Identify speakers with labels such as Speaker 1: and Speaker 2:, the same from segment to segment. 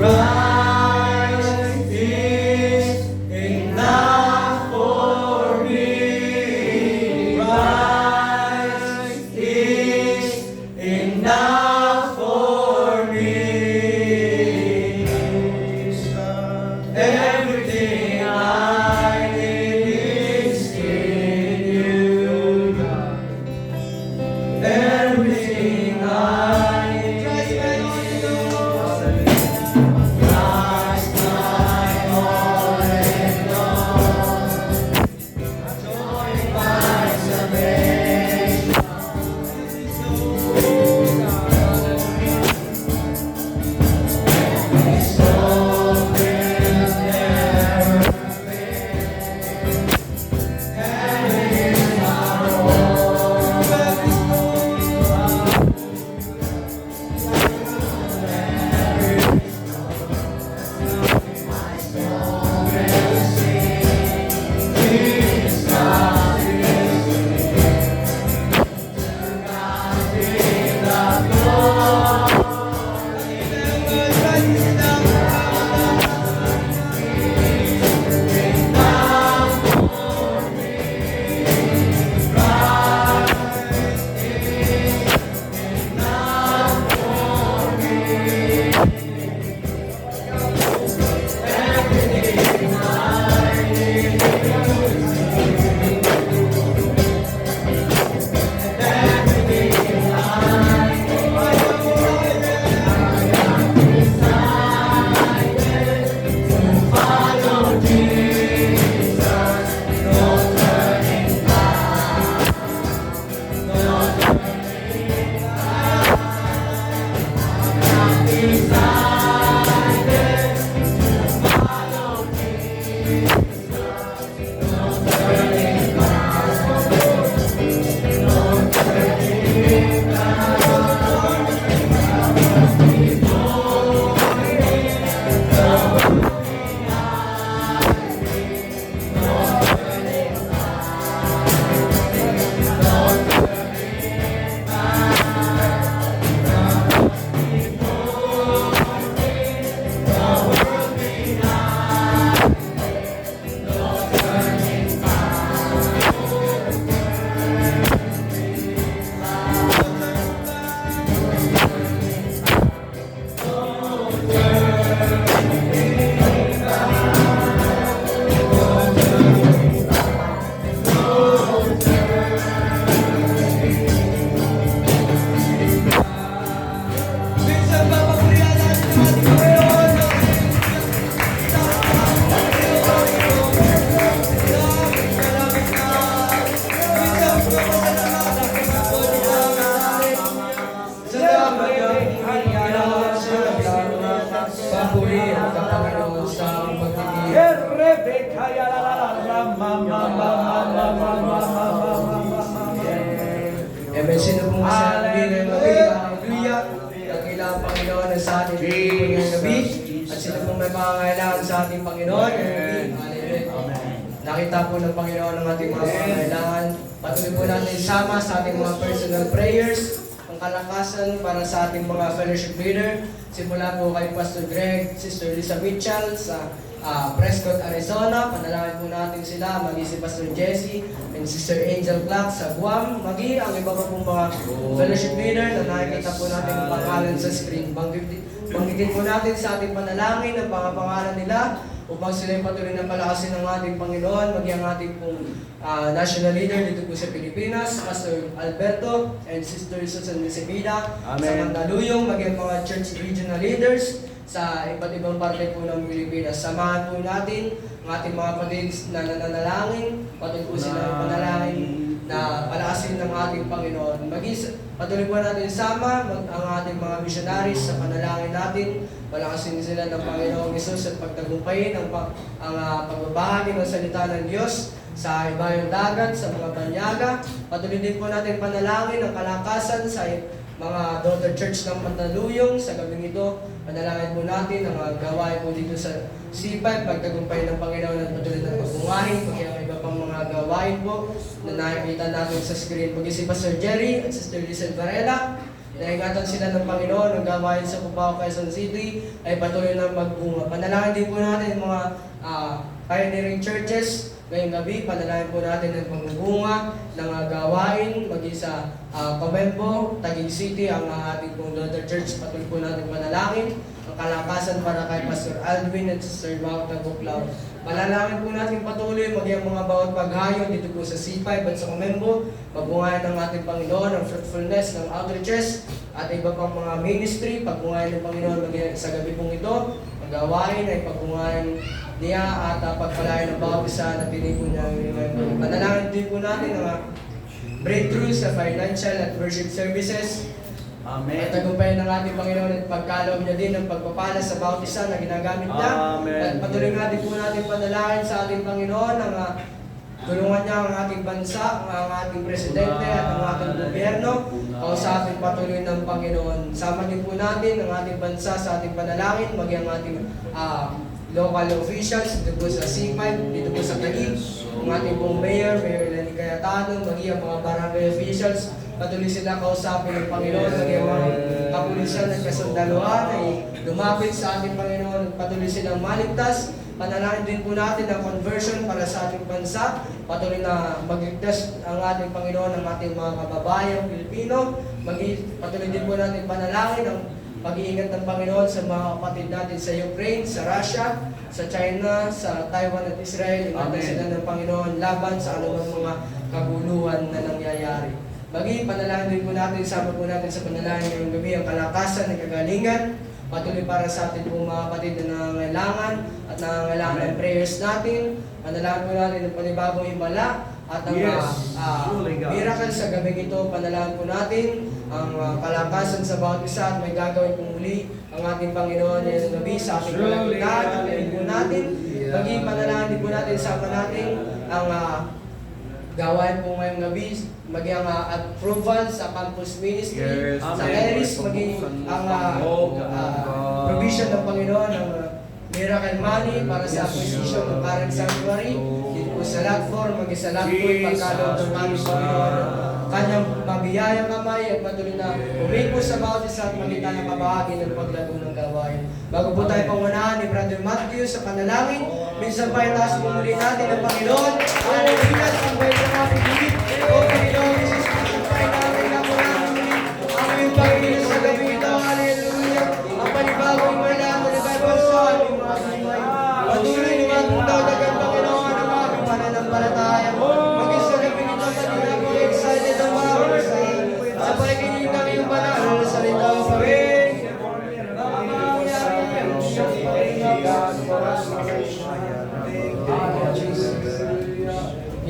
Speaker 1: Christ is enough for me. Christ is enough for me. Everything I need is in you, God. Everything I need is in you. Christ, my all and all. Joy, my salvation. His love will never fail. Heaven is our home. My soul will sing. His love is to God be the glory. Papuri ang Panginoon sa pagiging Amen. Sino pong masasabi ng gabi? Hallelujah. Dakila ang Panginoon ang sa ating ngayong gabi. At sino pong may pangangailangan sa ating Panginoon ngayong gabi? Hallelujah. Nakita po ng Panginoon ang ating mga pangangailangan. Patuloy po natin isama sa ating mga personal prayers, ang kalakasan para sa ating mga fellowship leader. Simula po kay Pastor Greg, Sister Lisa Mitchell sa Prescott, Arizona. Panalangin po natin sila, magi si Pastor Jesse and Sister Angel Clark sa Guam. Magi ang iba pa pong mga fellowship leader na nakikita po natin ang pangalan sa screen. Banggitin po natin sa ating panalangin ang mga pangalan nila upang sila yung patuloy na palakasin ng ating Panginoon, maging ang ating pong national leader dito po sa Pilipinas, Pastor Alberto and Sister Susan Nisibida, sa Mandaluyong, maging mga church regional leaders sa iba't ibang parte po ng Pilipinas. Samahan po natin ang ating mga kapatid na nananalangin, patuloy po sila yung panalangin na palakasin ng ating Panginoon. Patuloy po natin sama ang ating mga missionaries sa panalangin natin, palakasin sila ng Panginoong Hesus at pagtagumpayin ang pagbabahagi ng salita ng Diyos sa ibayong dagat, sa mga banyaga. Patuloy din po natin panalangin ang kalakasan sa mga daughter church ng Mandaluyong sa gabing ito. Panalangin po natin ang mga gawain po dito sa C5, pagtagumpay ng Panginoon at patuloy na pagbungahin, pagkaya ang iba pang mga gawain po na nakikita natin sa screen. Pag si Pastor Jerry at Sister Lisa Varela, naingatan sila ng Panginoon, ang gawain sa Cubao, Quezon City ay patuloy na magbunga. Panalangin din po natin mga pioneering churches ngayong gabi, panalangin po natin ang pagbubunga ng gawain, maging sa Comembo, Taguig City, ang ating pong daughter church, patuloy po natin panalangin, ang kalakasan para kay Pastor Alvin at Sister Bawat ng Buklaw. Panalangin po natin patuloy, maging mga bawat paghayo dito po sa C5 at sa Comembo, pagbungayan ng ating Panginoon, ang fruitfulness ng outreaches, at iba pang mga ministry, pagbungayan ng Panginoon maging sa gabi pong ito, ang gawain ay pagbungayan niya at pagpalayan ng bawat isa na pinili po niya. Panalangin din po natin ang breakthrough sa financial at worship services.
Speaker 2: Amen.
Speaker 1: At tagumpayan ng ating Panginoon at pagkaloob niya din ng pagpapala sa bawat isa na ginagamit niya.
Speaker 2: Amen.
Speaker 1: At patuloy natin po natin panalangin sa ating Panginoon ang tulungan niya ang ating bansa, ang ating presidente at ang ating gobyerno. Kausapin patuloy ng Panginoon. Sama din po natin ang ating bansa sa ating panalangin, maging ang ating local officials dito po sa C5, dito po sa Taguig, ang ating pong Mayor Lenny Cayetano, maging ang mga barangay officials, patuloy sila kausapin ng Panginoon, maging ang mga kapulisan at kasundaluhan ay lumapit sa ating Panginoon, patuloy silang maligtas. Panalangin din po natin ang conversion para sa ating bansa, patuloy na magligtas ang ating Panginoon, ang ating mga kababayang Pilipino, patuloy din po natin panalangin ang pag-iingat ng Panginoon sa mga kapatid natin sa Ukraine, sa Russia, sa China, sa Taiwan at Israel. Ingatan sila ng Panginoon laban sa anumang mga kaguluhan na nangyayari. Maging panalangin din po natin, sama po natin sa panalangin ngayong gabi ang kalakasan ng kagalingan, patuloy para sa atin po mga kapatid na nangangailangan at nangangailangan ng prayers natin. Panalangin po natin ng panibagong himala at ang miracle sa gabing ito. Panalangin po natin ang kalakasan sa bawat isa at may gagawin po muli ang ating Panginoon ngayong gabi sa ating kalagitnaan. Pagkain po natin, maging panalangin din po natin, sama natin ang gawain po ngayong gabi, maging ang approval sa campus ministry, sa Eris, maging ang provision ng Panginoon, ang miracle money para sa acquisition ng current sanctuary, dito po sa lot 4, maging sa lot 2, pagkaloob ng aming Panginoon, kanyang mabiyayang kamay at patuloy na umipo sa bawat isa at maging ng kabahagi ng paglago ng gawain. Bago po tayo pangunahan ni Brother Matthew sa panalangin, minsan pa itaas po muli natin ang Panginoon. Hallelujah! Sambayin sa mga pagigit. O Panginoon, isisipay namin na po namin ang aming Panginoon sa gabi ito. Hallelujah! Ang panibagong malaan na nagkaiba sa aming mga buhay. Patuloy ni mga dagat Panginoon ang aming pananampalataya. Maging sa gabi nito, kanina po excited ang mga kasay. Sa pakikinig ng iyong banal na salita ang pawin.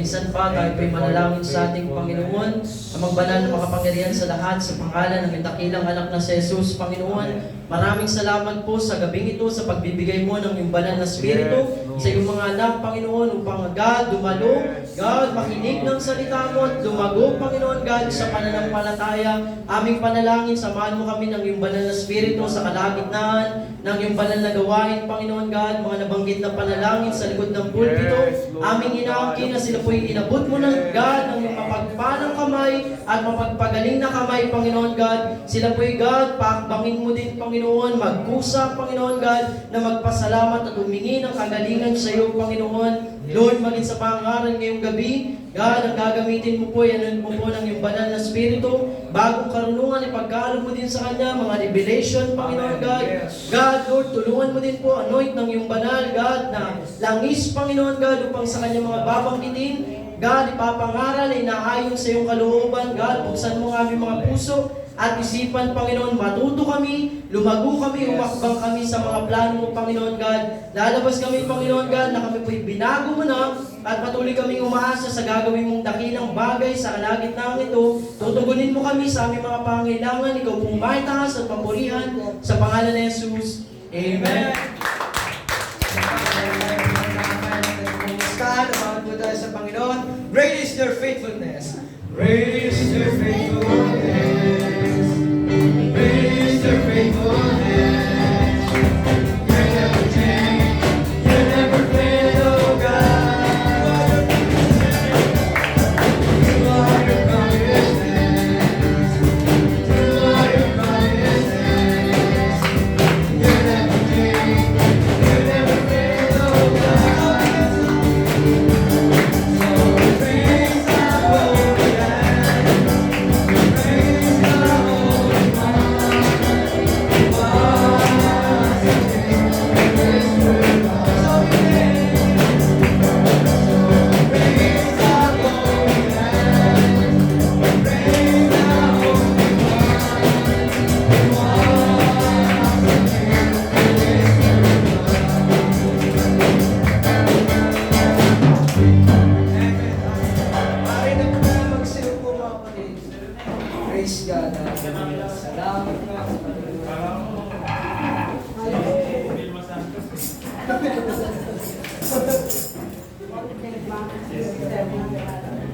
Speaker 3: Minsan pa tayo po'y manalangin sa ating Panginoon na magbanal na makapangyarihan sa lahat sa pangalan ng dakilang anak na si Jesus. Panginoon, maraming salamat po sa gabing ito sa pagbibigay mo ng iyong banal na Espiritu sa iyong mga anak, Panginoon, upang God, dumalo, God, makinig ng salita mo at lumago, Panginoon, God, sa pananampalataya. Aming panalangin, samahan mo kami ng iyong banal na Espiritu sa kalagitnaan ng iyong banal na gawain, Panginoon, God, mga nabanggit na panalangin sa likod ng pulpito. Aming inaangkin na sila po'y inabot mo ng God ng iyong mapagpalang kamay at mapagpagaling na kamay, Panginoon God. Sila po'y God, pakbangin mo din, Panginoon, magkusa, Panginoon God, na magpasalamat at humingi ng kagalingan sa iyo, Panginoon. Lord, maging sa pangaral ngayong gabi, God, ang gagamitin mo po, yan mo po ng iyong banal na Espiritu, bagong karunungan, ipagkaloob mo din sa Kanya, mga revelation, Panginoon God. God, Lord, tulungan mo din po, anoint ng iyong banal, God, na langis, Panginoon God, upang sa Kanya mga babanggitin, God, ipapangaral ay naayon sa iyong kalooban, God, buksan mo ang aming mga puso at isipan, Panginoon, matuto kami, lumago kami, umakbang kami sa mga plano mo, Panginoon God. Lalabas kami, Panginoon God, na kami po'y binago mo na at patuloy kaming umaasa sa gagawin mong dakilang bagay sa kalagitnaan ito. Tutugunin mo kami sa aming mga pangailangan, ikaw pong maitaas at papurihan sa pangalan ni Jesus. Amen.
Speaker 1: Naman po tayo sa Panginoon. Great is your faithfulness. Great is your faithfulness. Great is your faithfulness. You never change. You never fail, oh God. You are your promises. You are your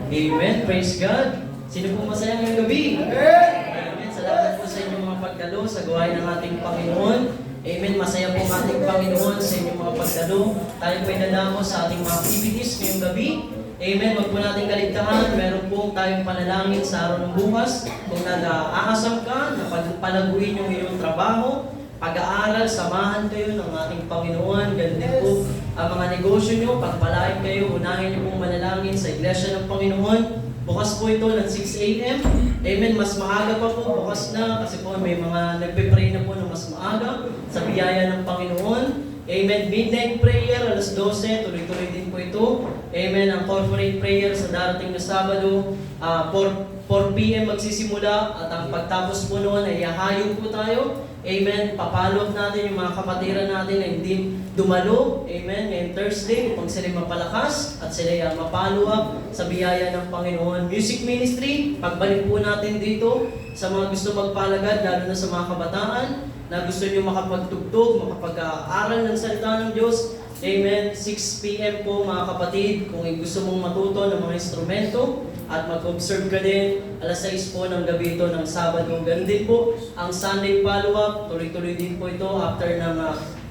Speaker 3: Amen. Praise God. Sino po masaya ngayong gabi? Amen. Salamat po sa inyong mga pagdalo sa gawain ng ating Panginoon. Amen. Masaya po ang ating Panginoon sa inyong mga pagdalo. Tayo po ay dadamo sa ating mga activities ngayong gabi. Amen. Huwag po natin kaligtaan. Meron po tayong panalangin sa araw ng bukas. Kung nag-aasam ka, na palaguin yung iyong trabaho, pag-aaral, samahan kayo ng ating Panginoon. Ganun din po ang mga negosyo nyo, pagpalain kayo, unahin nyo pong manalangin sa Iglesia ng Panginoon. Bukas po ito ng 6 a.m. Amen. Mas maaga pa po, bukas na, kasi po may mga nagpe-pray na po ng mas maaga sa biyaya ng Panginoon. Amen. Midnight prayer, alas 12, tuloy-tuloy din po ito. Amen. Ang corporate prayer sa darating na Sabado, 4 p.m. magsisimula, at ang pagtapos po noon ay hahayo po tayo. Amen. Papalo natin yung mga kapatiran natin na hindi dumalo. Amen. Ngayon Thursday, upang sila mapalakas at sila mapalo up sa biyaya ng Panginoon. Music ministry, pagbalik po natin dito sa mga gusto magpalagad, lalo na sa mga kabataan, na gusto nyo makapagtugtog, makapag-aaral ng salita ng Diyos. Amen. 6 p.m. po mga kapatid, kung gusto mong matuto ng mga instrumento at mag-observe ka din, alas 6 po ng gabi ito ng Sabado. Ganun din po ang Sunday follow-up, tuloy-tuloy din po ito after ng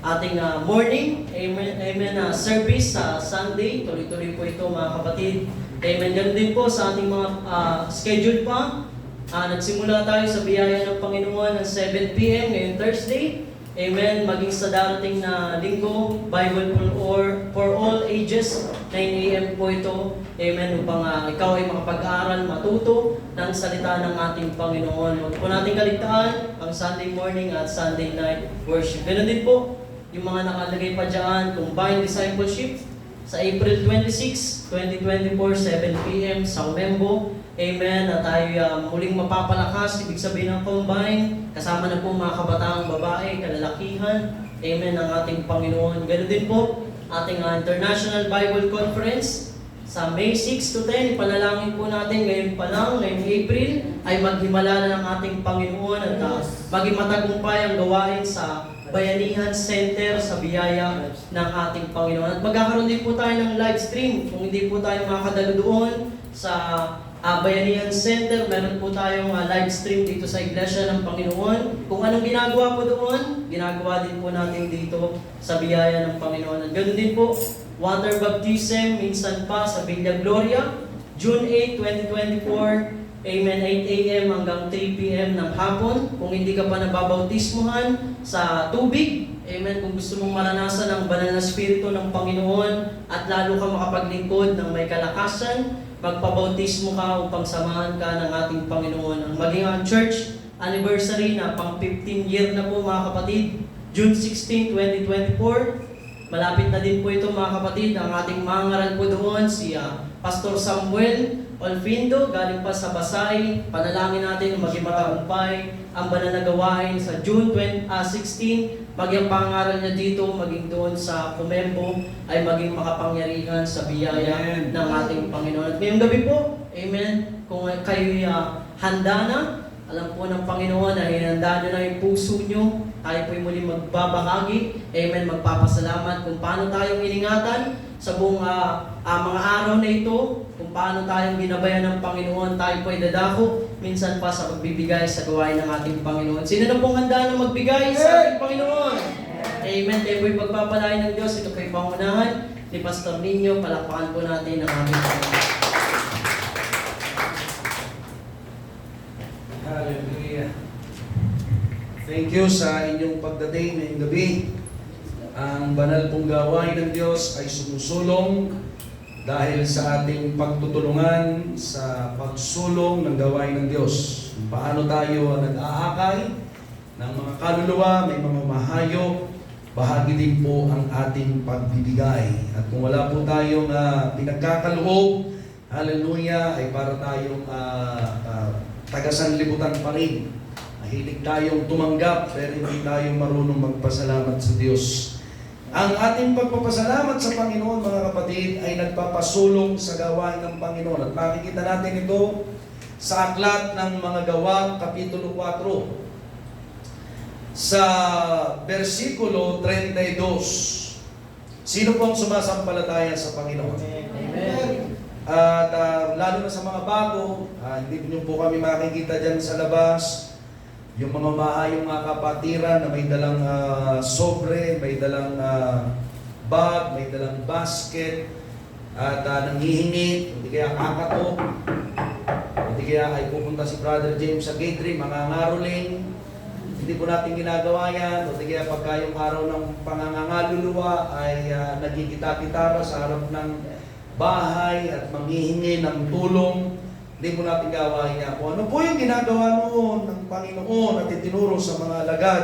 Speaker 3: ating morning. Amen. Amen. Service sa Sunday, tuloy-tuloy po ito mga kapatid. Amen. Ganun din po sa ating mga schedule pa. Nagsimula tayo sa biyaya ng Panginoon ng 7 p.m. ngayong Thursday. Amen. Maging sa darating na linggo, Bible for all ages, 9 a.m. po ito. Amen. Upang ikaw ay makapag-aaral, matuto ng salita ng ating Panginoon. Huwag po natin kaligtaan ang Sunday morning at Sunday night worship. Ganun din po, yung mga nakalagay pa dyan, Combined Discipleship, sa April 26, 2024, 7 p.m. sa Umembo. Amen. At tayo muling mapapalakas, ibig sabihin ng combine. Kasama na po mga kabataang babae, kalalakihan. Amen ang ating Panginoon. Ganun din po, ating International Bible Conference sa May 6 to 10. Ipanalangin po natin ngayon pa lang, ngayong April, ay maghimala na ng ating Panginoon at maging matagumpay ang gawain sa Bayanihan Center sa biyaya ng ating Panginoon. At magkakaroon din po tayo ng live stream. Kung hindi po tayo makakadalo doon sa Bayanihan Center, meron po tayong live stream dito sa Iglesia ng Panginoon. Kung anong ginagawa po doon, ginagawa din po natin dito sa biyaya ng Panginoon. At ganoon din po, water baptism, minsan pa sa Villa Gloria, June 8, 2024, Amen, 8 a.m. hanggang 3 p.m. ng hapon. Kung hindi ka pa nababautismuhan sa tubig, amen, kung gusto mong maranasan ang banal na spirito ng Panginoon at lalo ka makapaglingkod ng may kalakasan, magpabautismo ka upang samahan ka ng ating Panginoon. Ang maging ang church anniversary na pang 15 year na po mga kapatid, June 16, 2024. Malapit na din po ito mga kapatid. Ang ating mangaral po doon si Pastor Samuel Olfindo, galing pa sa Basay. Panalangin natin maging matagumpay ang banal na gawain sa June 16. Maging pangaral niya dito, maging doon sa Kumembo, ay maging makapangyarihan sa biyaya ng ating Panginoon. At ngayong gabi po, amen, kung kayo'y handa na, alam po ng Panginoon na hinanda nyo na yung puso nyo, tayo po'y muli magbabahagi, amen, magpapasalamat kung paano tayong iningatan sa buong mga araw na ito, kung paano tayong ginabayan ng Panginoon, tayo po'y dadako, minsan pa sa pagbibigay sa gawain ng ating Panginoon. Sino na pong handa na magbigay sa ating Panginoon? Amen. Tayo po'y pagpapalain ng Diyos. Ito po'y pangunahan ni Pastor Nino. Palakpakan po natin ang aming Panginoon.
Speaker 2: Hallelujah. Thank you sa inyong pagdating ngayong gabi. Ang banal pong gawain ng Diyos ay sumusulong dahil sa ating pagtutulungan sa pagsulong ng gawain ng Diyos. Paano tayo nag-aakay ng mga kaluluwa, may mga mahayo, bahagi din po ang ating pagbibigay. At kung wala po tayong pinagkakaloob, hallelujah, ay para tayong tagasanlibutan pa rin. Mahilig tayong tumanggap, pero hindi tayong marunong magpasalamat sa Diyos. Ang ating pagpapasalamat sa Panginoon, mga kapatid, ay nagpapasulong sa gawain ng Panginoon. At makikita natin ito sa aklat ng mga gawa, Kapitulo 4. Sa versikulo 32. Sino pong sumasampalataya sa Panginoon?
Speaker 3: Amen.
Speaker 2: At lalo na sa mga bago, hindi niyo po kami makikita dyan sa labas. Yung mga mahayong mga kapatiran na may dalang sobre, may dalang bag, may dalang basket, at nanghihingi, hindi kaya kakatok, hindi kaya ay pupunta si Brother James sa gate 3, mga ngaroling. Hindi po natin ginagawa yan, o di kaya pagka yung araw ng pangangangaluluwa ay nagkikita-kitara sa harap ng bahay at manghihingi ng tulong, hindi po natin gawain yan. Kung ano po yung ginagawa noon ng Panginoon at itinuro sa mga alagad,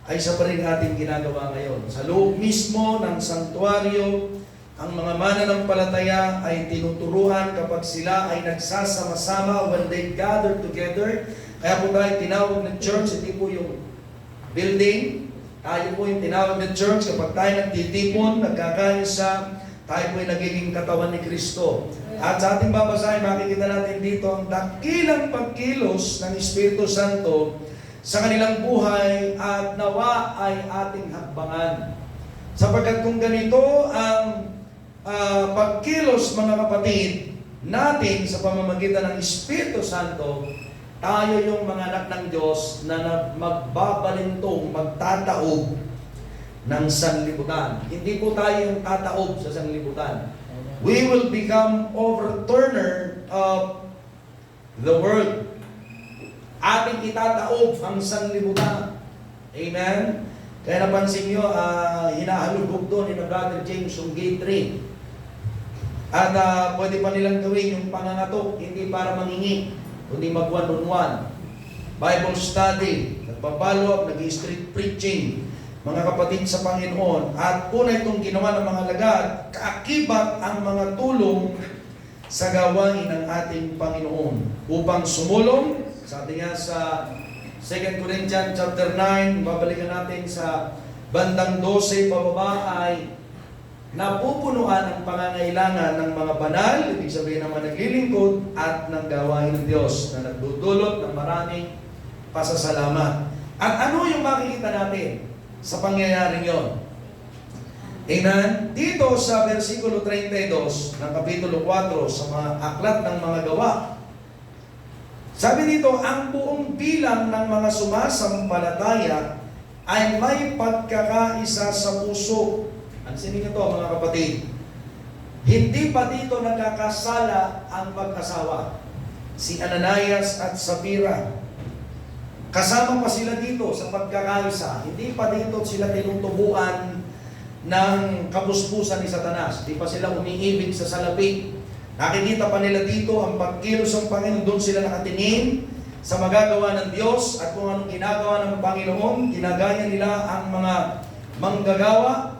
Speaker 2: ay sa pa rin ating ginagawa ngayon. Sa loob mismo ng sanktuaryo, ang mga mananampalataya ay tinuturuan kapag sila ay nagsasama-sama when they gather together. Kaya po tayo tinawag na church, hindi po yung building. Tayo po yung tinawag na church kapag tayo nagtitipon, nagkakaisa, tayo po ay nagiging katawan ni Kristo. At sa ating babasahin, makikita natin dito ang dakilang pagkilos ng Espiritu Santo sa kanilang buhay at nawa ay ating hakbangan. Sapagkat kung ganito ang pagkilos, mga kapatid, natin sa pamamagitan ng Espiritu Santo, tayo yung mga anak ng Diyos na magbabalintong, magtataob ng sanlibutan. Hindi po tayo yung tataob sa sanlibutan. We will become overturner of the world. Ating itataob ang sanlibutan. Amen? Kaya napansin nyo, hinahalubog doon ni Brother James yung gate 3. At pwede pa nilang gawin yung pangangatok, hindi para mangingi, kundi mag-one-on-one. Bible study, nagpa-follow up, nag-street preaching, mga kapatid sa Panginoon. At una itong ginawa ng mga alagad, kaakibat ang mga tulong sa gawain ng ating Panginoon upang sumulong. Sabi nga sa 2 Corinthians chapter 9, babalikan natin sa bandang 12 pababa, ay napupunuan ang pangangailangan ng mga banal, ibig sabihin ng mga naglilingkod at ng gawain ng Diyos na nagdudulot ng maraming pasasalamat. At ano yung makikita natin sa pangyayaring yon? Amen? Dito sa versikulo 32 ng kapitulo 4 sa mga aklat ng mga gawa, sabi dito, ang buong bilang ng mga sumasampalataya ay may pagkakaisa sa puso. Ansinin nyo ito, mga kapatid. Hindi pa dito nagkakasala ang mag-asawa, si Ananias at Sapphira. Kasama pa sila dito sa pagkakaisa. Hindi pa dito sila tinutubuan ng kapuspusan ni Satanas. Hindi pa sila umiibig sa salapi. Nakikita pa nila dito ang pagkilos ng Panginoon. Doon sila nakatingin sa magagawa ng Diyos at kung anong ginagawa ng Panginoon. Ginagaya nila ang mga manggagawa.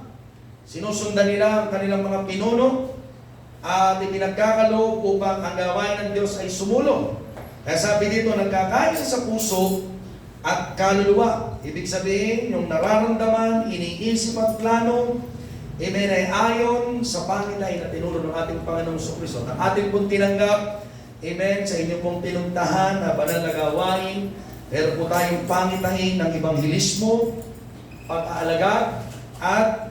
Speaker 2: Sinusundan nila ang kanilang mga pinuno at ipinagkakaloob upang ang gawain ng Diyos ay sumulong. Kaya sabi dito, nagkakaisa sa puso at kaluluwa. Ibig sabihin, yung nararamdaman, iniisip at plano, amen, ay ayon sa pangitay na tinuro ng ating Panginoong Jesucristo. Ang ating pong tinanggap, amen, sa inyong pong pinuntahan na banal na gawain, meron po tayong pangitahin ng ebanghelismo, pag-aalaga, at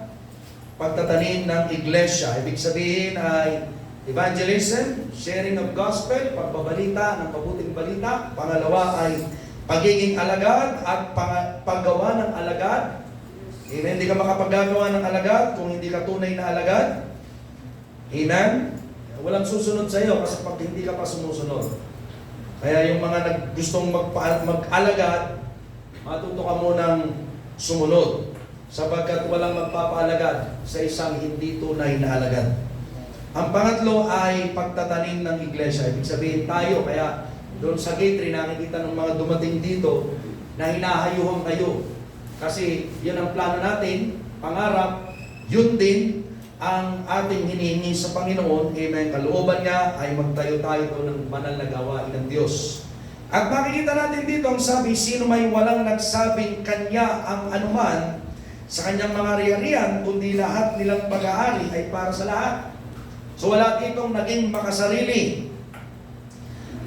Speaker 2: pagtatanim ng iglesia. Ibig sabihin ay evangelism, sharing of gospel, pagbabalita ng mabuting balita. Pangalawa ay pagiging alagad at paggawa ng alagad. Amen? Hindi ka makapaggagawa ng alagad kung hindi ka tunay na alagad. Amen? Walang susunod sa iyo kasi pag hindi ka pa sumusunod. Kaya yung mga gustong mag-alagad, matuto ka munang sumunod. Sapagkat walang magpapaalagad sa isang hindi tunay na alagad. Ang pangatlo ay pagtatanim ng iglesia. Ibig sabihin tayo, kaya doon sa gate 3, nakikita ng mga dumating dito na hinahayuhan kayo. Kasi yun ang plano natin, pangarap, yun din ang ating hinihingi sa Panginoon. Amen. Kalooban niya ay magtayo tayo doon ng banal na gawain ng Diyos. At makikita natin dito ang sabi, sino may walang nagsabing kanya ang anuman sa kanyang mga ari-arian, kundi lahat nilang pag-aari ay para sa lahat. So wala ditong naging makasarili.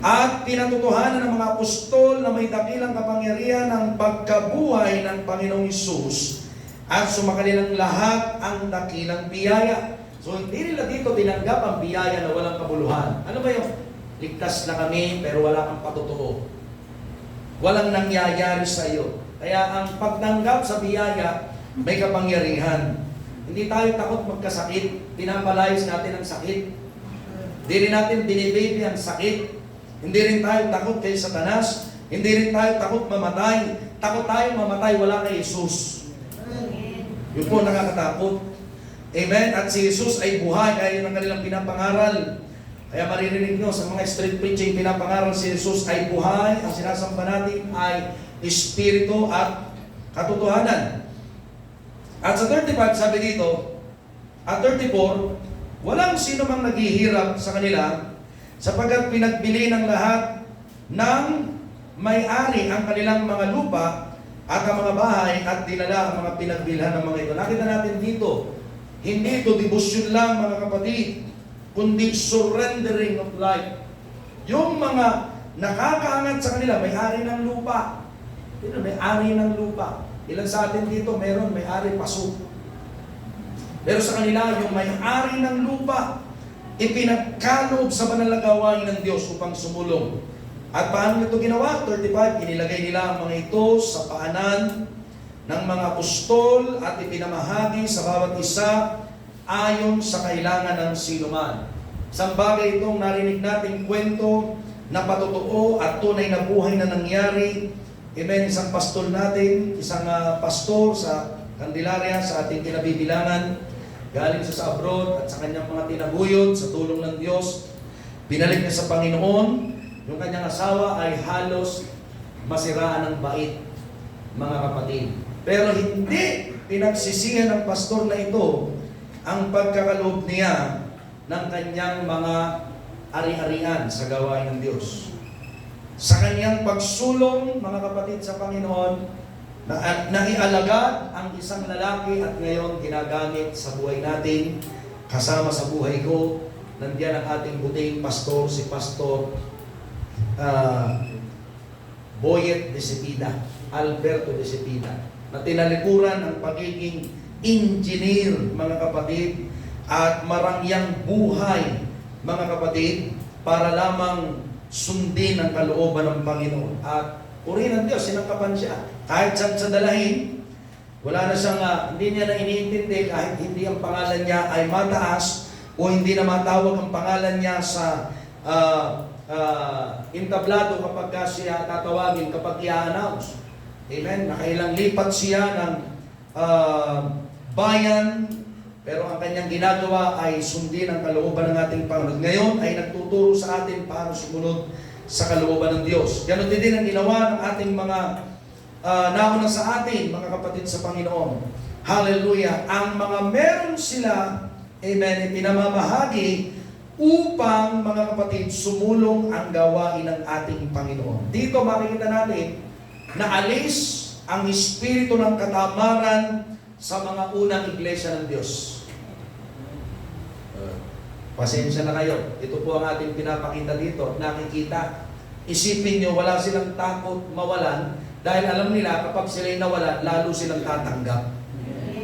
Speaker 2: At pinatutuhanan ng mga apostol na may dakilang kapangyarihan ng pagkabuhay ng Panginoong Hesus at sumakanilang lahat ang dakilang biyaya. So hindi nila dito tinanggap ang biyaya na walang kabuluhan. Ano ba yung ligtas na kami pero wala kang patotoo? Walang nangyayari sa iyo. Kaya ang pagtanggap sa biyaya may kapangyarihan. Hindi tayo takot magkasakit. Pinapalayas natin ang sakit. Hindi rin natin binibaby ang sakit. Hindi rin tayo takot kay Satanas. Hindi rin tayo takot mamatay. Takot tayo mamatay, wala kay Jesus. Yun po nakakatakot. Amen? At si Jesus ay buhay, kaya yun ang kanilang pinapangaral. Kaya maririnig nyo sa mga street preaching, pinapangaral si Jesus ay buhay. Ang sinasamba natin ay Espiritu at katotohanan. At sa 35, sabi dito, at 34, walang sino mang naghihirap sa kanila sapagkat pinagbili ng lahat ng may-ari ang kanilang mga lupa at ang mga bahay at dinala ang mga pinagbilhan ng mga ito. Nakita natin dito, hindi ito debosyon lang mga kapatid, kundi surrendering of life. Yung mga nakakaangat sa kanila, may-ari ng lupa. May-ari ng lupa. Ilan sa atin dito, meron may-ari paso. Pero sa kanila, yung may-ari ng lupa, ipinagkaloob sa banal na gawain ng Diyos upang sumulong. At paano ito ginawa? 35, inilagay nila ang mga ito sa paanan ng mga apostol at ipinamahagi sa bawat isa ayon sa kailangan ng sinuman. Isang bagay itong narinig nating kwento na patotoo at tunay na buhay na nangyari. Amen, isang pastor natin, isang pastor sa Candelaria, sa ating kinabibilangan, galing siya sa abroad at sa kanyang mga tinaguyod sa tulong ng Diyos. Binalik niya sa Panginoon. Yung kanyang asawa ay halos masiraan ng bait, mga kapatid. Pero hindi pinagsisihan ng pastor na ito ang pagkakaloob niya ng kanyang mga ari-arian sa gawain ng Diyos. Sa kanyang pagsulong, mga kapatid, sa Panginoon, naialagad ang isang lalaki at ngayon ginagamit sa buhay natin, kasama sa buhay ko. Nandiyan ang ating buting pastor, si Pastor Boyet de Cepeda, Alberto de Cepeda, na tinalikuran ang pagiging engineer, mga kapatid, at marangyang buhay, mga kapatid, para lamang sundin ang kalooban ng Panginoon. At purihin ng Diyos, sinangkapan siya. Kahit saan sa dalahin, wala na siyang, hindi niya na iniintindi kahit hindi ang pangalan niya ay mataas o hindi na matawag ang pangalan niya sa entablado kapag siya tatawagin, kapag i-announce. Amen? Nakailang lipat siya ng bayan, pero ang kanyang ginagawa ay sundin ang kalooban ng ating Panginoon. Ngayon ay nagtuturo sa atin paano sumunod sa kalooban ng Diyos. Ganon din ang ginawa ng ating mga nauna sa atin, mga kapatid sa Panginoon. Hallelujah! Ang mga meron sila, amen, ipinamamahagi upang, mga kapatid, sumulong ang gawain ng ating Panginoon. Dito makikita natin na alis ang espiritu ng katamaran sa mga unang iglesia ng Diyos. Pasensya na kayo. Ito po ang ating pinapakita dito. Nakikita. Isipin nyo, wala silang takot mawalan dahil alam nila kapag sila'y nawalan, lalo silang tatanggap.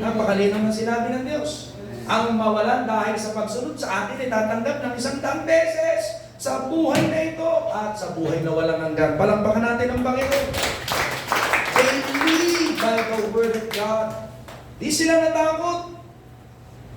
Speaker 2: Napakalinaw ng sinabi ng Diyos. Ang mawalan dahil sa pagsunod sa akin ay tatanggap ng 100 beses sa buhay na ito at sa buhay na walang hanggan. Palampakan natin ang Panginoon. They live by the word of God. Di sila natakot.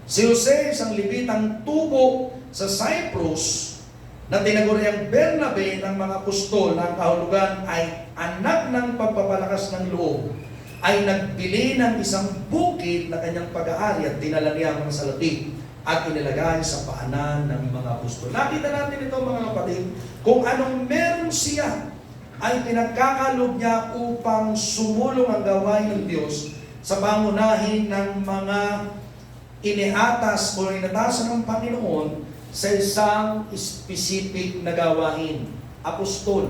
Speaker 2: Si Jose, isang Levitang tubo sa Cyprus na tinaguriang Bernabe ng mga apostol na ang kahulugan ay anak ng pagpapalakas ng loob, ay nagbili ng isang bukid na kanyang pag-aari at dinala niya ang mga salapi at inilagay sa paanan ng mga apostol. Nakita natin ito, mga kapatid, kung anong meron siya ay pinagkakalob niya upang sumulong ang gawain ng Diyos sa pangunahin ng mga iniatas o inatasan ng Panginoon sa isang specific na gawain. Apostol,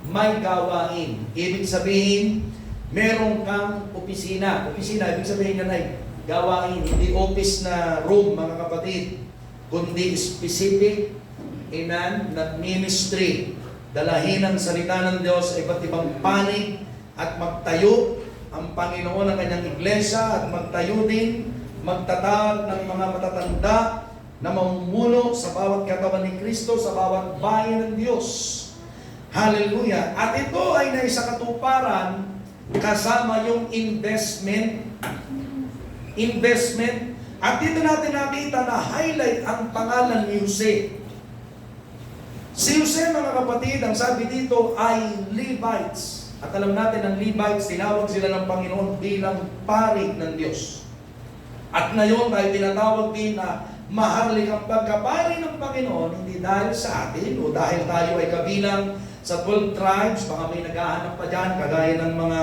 Speaker 2: may gawain. Ibig sabihin, meron kang opisina. Opisina, ibig sabihin yan ay gawain, hindi office na room, mga kapatid, kundi specific, amen, na ministry. Dalahin ang salita ng Diyos sa iba't ibang panig at magtayo ang Panginoon ng kanyang iglesia at magtayo din, magtatag ng mga matatanda na mamumuno sa bawat katawan ni Kristo, sa bawat bayan ng Diyos. Hallelujah! At ito ay naisakatuparan kasama yung investment. At dito natin nakita na highlight ang pangalan ni Jose. Si Jose, mga kapatid, ang sabi dito ay Levites. At alam natin ang Levites, tinawag sila ng Panginoon bilang pari ng Diyos. At ngayon tayo tinatawag din na maharlik ang pagkapari ng Panginoon, hindi dahil sa atin o dahil tayo ay kabilang sa 12 tribes, baka may naghahanap pa dyan, kagaya ng mga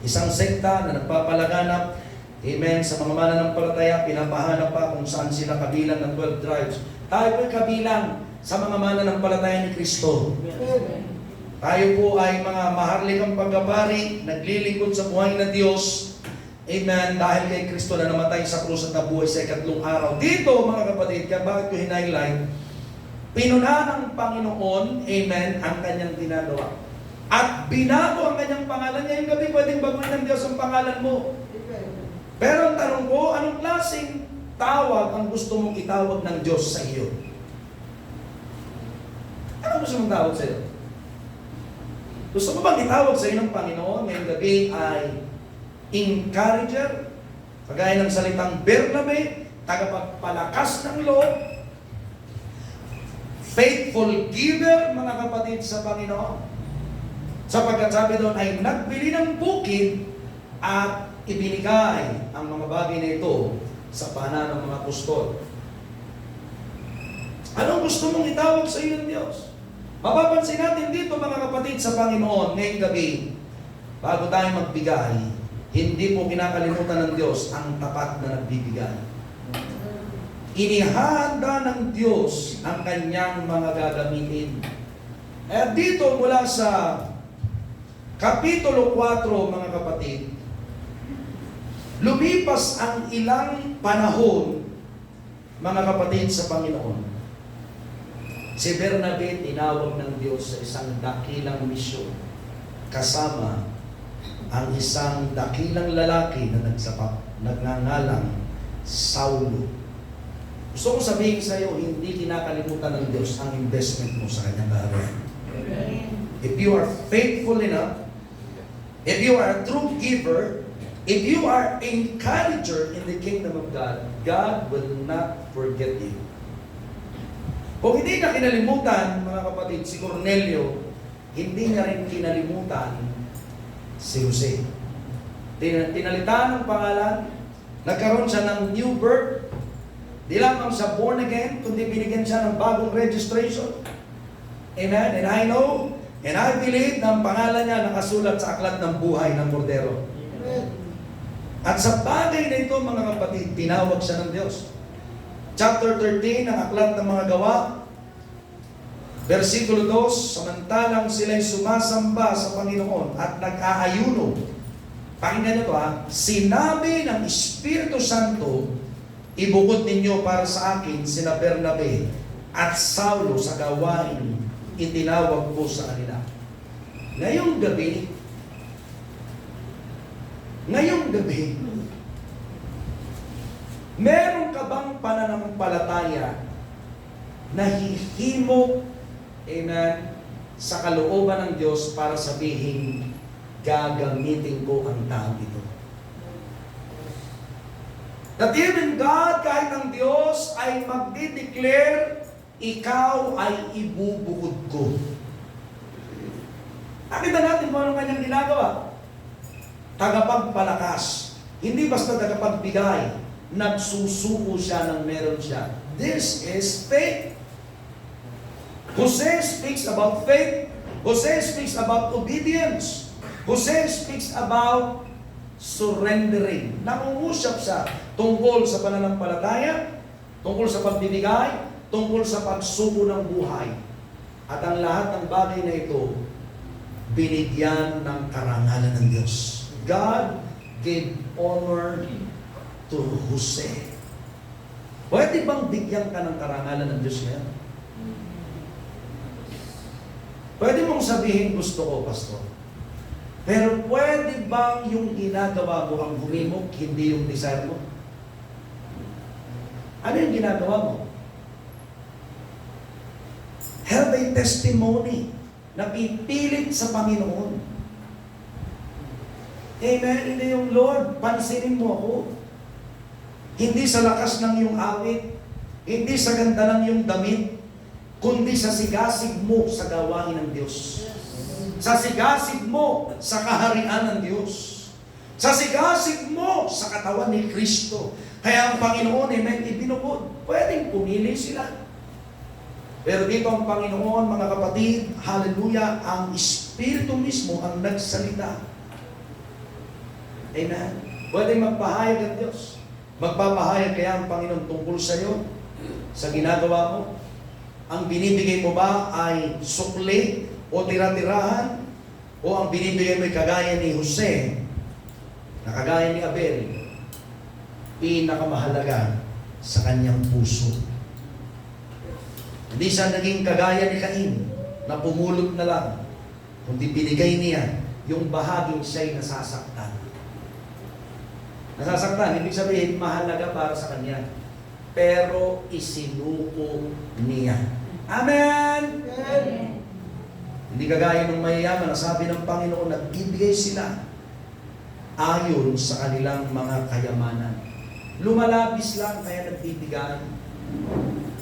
Speaker 2: isang sekta na nagpapalaganap, amen, sa mga mananampalataya, pinapahanap pa kung saan sila kabilang ng 12 tribes. Tayo po'y kabilang sa mga mananampalataya ni Kristo. Tayo po ay mga maharlikang pagkapari, naglilingkod sa buhay na Diyos, amen, dahil kay Kristo na namatay sa krus at nabuhay sa ikatlong araw. Dito, mga kapatid, kaya bakit ko hinighlight? Pinunahan ng Panginoon, amen, ang kanyang ginagawa. At binago ang kanyang pangalan. Ngayong gabi, pwedeng baguhin ng Diyos ang pangalan mo. Pero ang tanong ko, anong klaseng tawag ang gusto mong itawag ng Diyos sa iyo? Ano gusto mong tawag sa iyo? Gusto mo bang itawag sa iyo ng Panginoon ngayong gabi ay encourager, kagaya ng salitang Bernabe, tagapagpalakas ng loob, faithful giver, mga kapatid sa Panginoon. Sapagkat sabi doon ay nagbili ng bukid at ibinigay ang mga bagay na ito sa paanan ng mga apostol. Anong gusto mong itawag sa iyo ng Diyos? Mapapansin natin dito, mga kapatid sa Panginoon, ngayong gabi, bago tayo magbigay, hindi po kinakalimutan ng Diyos ang tapat na nagbibigay. Inihanda ng Diyos ang kanyang mga gagamitin. At dito mula sa Kapitulo 4, mga kapatid, lumipas ang ilang panahon, mga kapatid sa Panginoon. Si Bernabe tinawag ng Diyos sa isang dakilang misyon, kasama ang isang dakilang lalaki na nagngangalang Saulo. Gusto ko sabihin sa iyo, hindi kinakalimutan ng Diyos ang investment mo sa kanyang gagawin. If you are faithful enough, if you are a true giver, if you are encourager in the kingdom of God, God will not forget you. Kung hindi ka kinalimutan, mga kapatid, si Cornelio, hindi niya rin kinalimutan si Jose. Tinalitan ng pangalan, nagkaroon siya ng new birth, di lamang siya born again, kundi binigyan siya ng bagong registration. Amen? And I know, and I believe na ang pangalan niya nakasulat sa aklat ng buhay ng Kordero. At sa bagay na ito, mga kapatid, tinawag siya ng Diyos. Chapter 13 ng aklat ng mga gawa, versikulo 2, samantalang sila'y sumasamba sa Panginoon at nag-aayuno. Pakinggan niyo ito sinabi ng Espiritu Santo, ibukod ninyo para sa akin sina Bernabe at Saulo sa gawain itinawag po sa kanila. Ngayong gabi, meron ka bang pananampalataya na hihimok, amen, sa kalooban ng Diyos para sabihin, gagamitin ko ang tao ito? That even God, kahit ang Diyos ay magdi-declare, ikaw ay ibubukod ko. Nakita natin kung anong kanyang ginagawa. Tagapagpalakas. Hindi basta tagapagbigay. Nagsusuko siya ng meron siya. This is faith. Jose speaks about faith. Jose speaks about obedience. Jose speaks about surrendering. Nangungusap siya tungkol sa pananampalataya, tungkol sa pagbibigay, tungkol sa pagsuko ng buhay. At ang lahat ng bagay na ito, binigyan ng karangalan ng Diyos. God gave honor to Jose. Pwede bang bigyan ka ng karangalan ng Diyos ngayon? Pwede mong sabihin, gusto ko, Pastor. Pero pwede bang yung ginagawa mo ang humimok, hindi yung desire mo? Ano yung ginagawa mo? Have a testimony na pipilit sa Panginoon. Amen? Hindi yung Lord, pansinin mo ako. Hindi sa lakas ng iyong awit, hindi sa ganda ng iyong damit, kundi sa sigasig mo sa gawain ng Diyos. Sa sigasig mo sa kaharian ng Diyos. Sa sigasig mo sa katawan ni Kristo. Kaya ang Panginoon, amen, ibinukod. Pwedeng pumili sila. Pero dito ang Panginoon, mga kapatid, hallelujah, ang Espiritu mismo ang nagsalita. Amen. Pwedeng magpahayag ang Diyos. Magpapahayag kaya ang Panginoon tungkol sa iyo, sa ginagawa mo. Ang binibigay mo ba ay sukli o tira-tirahan? O ang binibigay mo ay kagaya ni Jose, na kagaya ni Abel, pinakamahalaga sa kanyang puso. Hindi siya naging kagaya ni Cain, na pumulot na lang, kundi binigay niya yung bahaging siya'y nasasaktan. Nasasaktan, ibig sabihin, mahalaga para sa kanya. Pero isinuko niya. Amen!
Speaker 4: Amen.
Speaker 2: Hindi kagaya ng mayayaman na sabi ng Panginoon, nagbibigay sila ayon sa kanilang mga kayamanan. Lumalabis lang, kaya nagbibigay.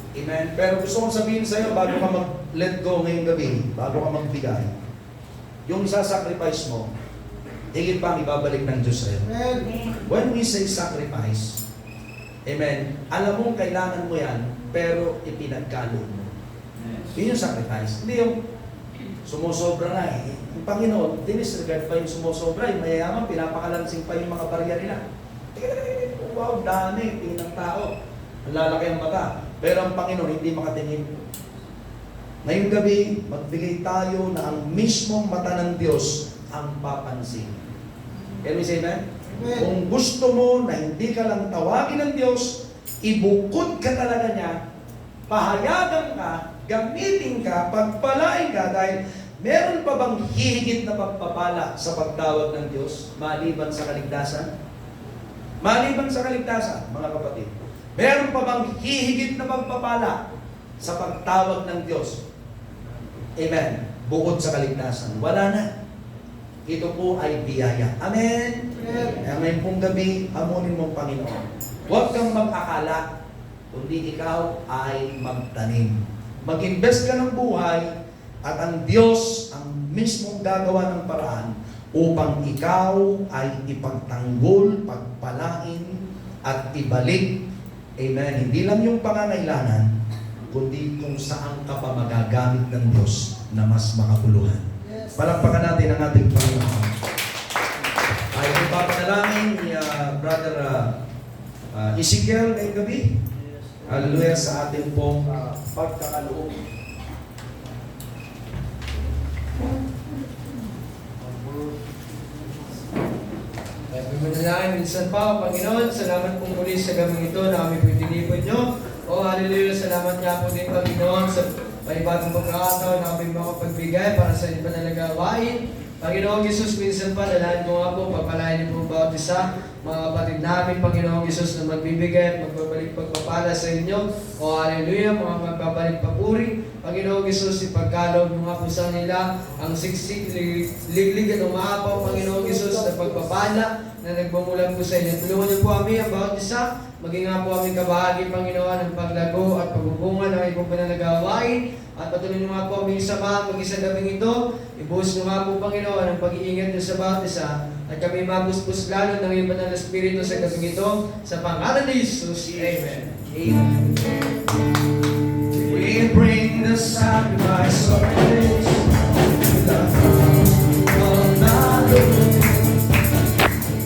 Speaker 2: Amen? Pero gusto kong sabihin sa iyo, bago ka mag-let go ngayong gabi, bago ka magbigay, yung isa-sacrifice mo, higit pa ang ibabalik ng Diyos sa iyo. When we say sacrifice, amen, alam mo kailangan mo yan, pero ipinagkaloob mo. Yun yung sacrifice. Hindi yung sumusobra na eh. Yung Panginoon, dinisregard pa yung sumusobra, yung mayayaman, pinapakalansing pa yung mga barya nila. Wow, dami, tingin ng tao. Ang lalaki ang mata. Pero ang Panginoon, hindi makatingin. Ngayong gabi, magbigay tayo na ang mismong mata ng Diyos ang papansin. Can we say that? Kung gusto mo na hindi ka lang tawagin ng Diyos, ibukod ka talaga niya, pahayagan ka, gamitin ka, pagpalain ka, dahil meron pa bang hihigit na pagpapala sa pagtawag ng Diyos, maliban sa kaligtasan? Maliban sa kaligtasan, mga kapatid. Meron pa bang hihigit na pagpapala sa pagtawag ng Diyos? Amen. Bukod sa kaligtasan. Wala na. Ito po ay biyaya. Amen. Kaya ngayon pong gabi, hamunin mong Panginoon. Huwag kang mag-akala, kundi ikaw ay magtanim. Mag-invest ka ng buhay at ang Diyos ang mismong gagawa ng paraan upang ikaw ay ipagtanggol, pagpalain at ibalik. Amen. Hindi lang yung pangangailangan, kundi kung saan ka pa magagamit ng Diyos na mas makabuluhan. Palakpakan natin ang ating Panginoon. Ay kung papanalangin ni Brother Ezekiel ngayong gabi. Hallelujah sa ating pong pagkakaloob.
Speaker 1: Manalangin minsan pa, Panginoon, salamat po muli sa gabing ito na kami po itinipon nyo. O hallelujah, salamat nga po din, Panginoon, sa panibagong pagkakataon na kami makapagbigay para sa iba na nagawain. Panginoong Jesus, minsan pa, dalahan ko nga po, papalain niyo po bawat isa, mga kapatid namin, Panginoong Jesus, na magbibigay at magbabalik pagpapala sa inyo. O hallelujah, mga magbabalik papuri. Panginoong Jesus, ipagkalob mo nga po sa nila ang siksik, liglig at umaapaw, Panginoong Jesus, na pagpapala na nagmumulan po sa inyo. Tulungan niyo po kami ang bawat isa, maging nga po kami kabahagi, Panginoon, ng paglago at pagbubunga ng ibang pananagawain. At patuloy niyo nga po kami samahan mag-isa gabing ito. Ibuhos niyo nga po, Panginoon, ang pag-iingat niyo sa bawat isa. At kami mabuspos lalo ng iyong banal na Espiritu sa gabing ito. Sa pangalan ni Jesus. Amen.
Speaker 2: Amen. We bring the sacrifice of praise to the throne of the Lord.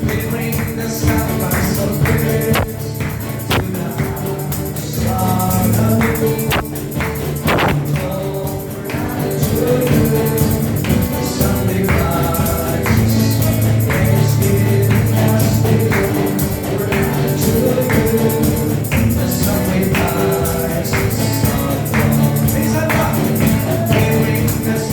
Speaker 2: We bring the sacrifice of praise to the Son of God. This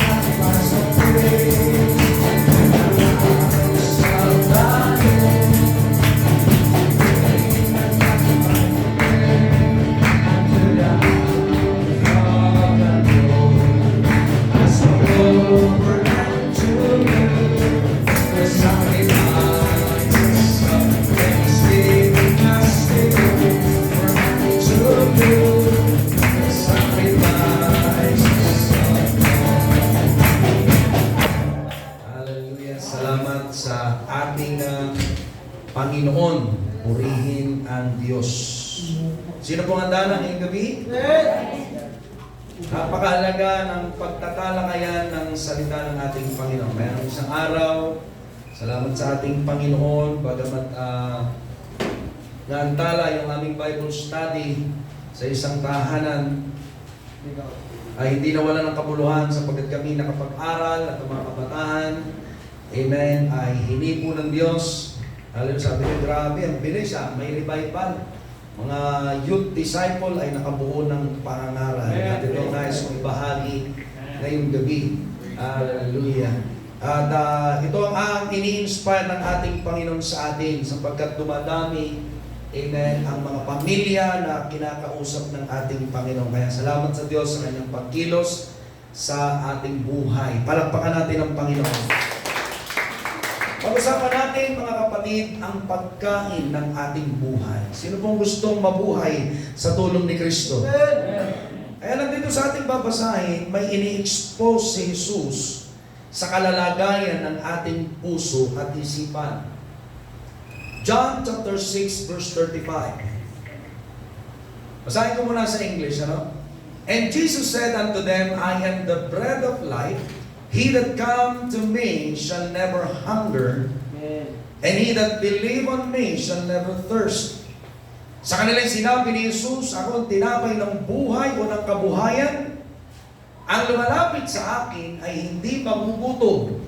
Speaker 2: purihin ang Diyos. Sino pong handa na ngayong gabi? Napakahalaga ng pagtatalakayan ng salita ng ating Panginoon. Mayroong isang araw, salamat sa ating Panginoon, bagamat naantala yung aming Bible study sa isang tahanan, ay hindi nawala ng kabuluhan sapagkat kami nakapag-aral at ang mga kabataan, amen, ay hinipo ng Diyos. Alam, sabi ko, grabe, ang bilis may revival. Mga youth disciple ay nakabuo ng pangangaral. At ito nais kong ibahagi ngayong gabi. Hallelujah. At ito ang ini-inspire ng ating Panginoon sa atin sapagkat dumadami, amen, ang mga pamilya na kinakausap ng ating Panginoon. Kaya salamat sa Diyos sa kanyang pagkilos sa ating buhay. Palakpakan natin ang Panginoon. Pag-usapan natin, mga kapatid, ang pagkain ng ating buhay. Sino pong gustong mabuhay sa tulong ni Kristo? Kaya nandito sa ating babasahin, may ini-expose si Jesus sa kalalagayan ng ating puso at isipan. John chapter 6 verse 35. Basahin ko muna sa English, ano? And Jesus said unto them, I am the bread of life. He that come to me shall never hunger, and he that believe on me shall never thirst. Sa kanilang sinabi ni Jesus, ako ang tinapay ng buhay o ng kabuhayan. Ang lumalapit sa akin ay hindi magugutom.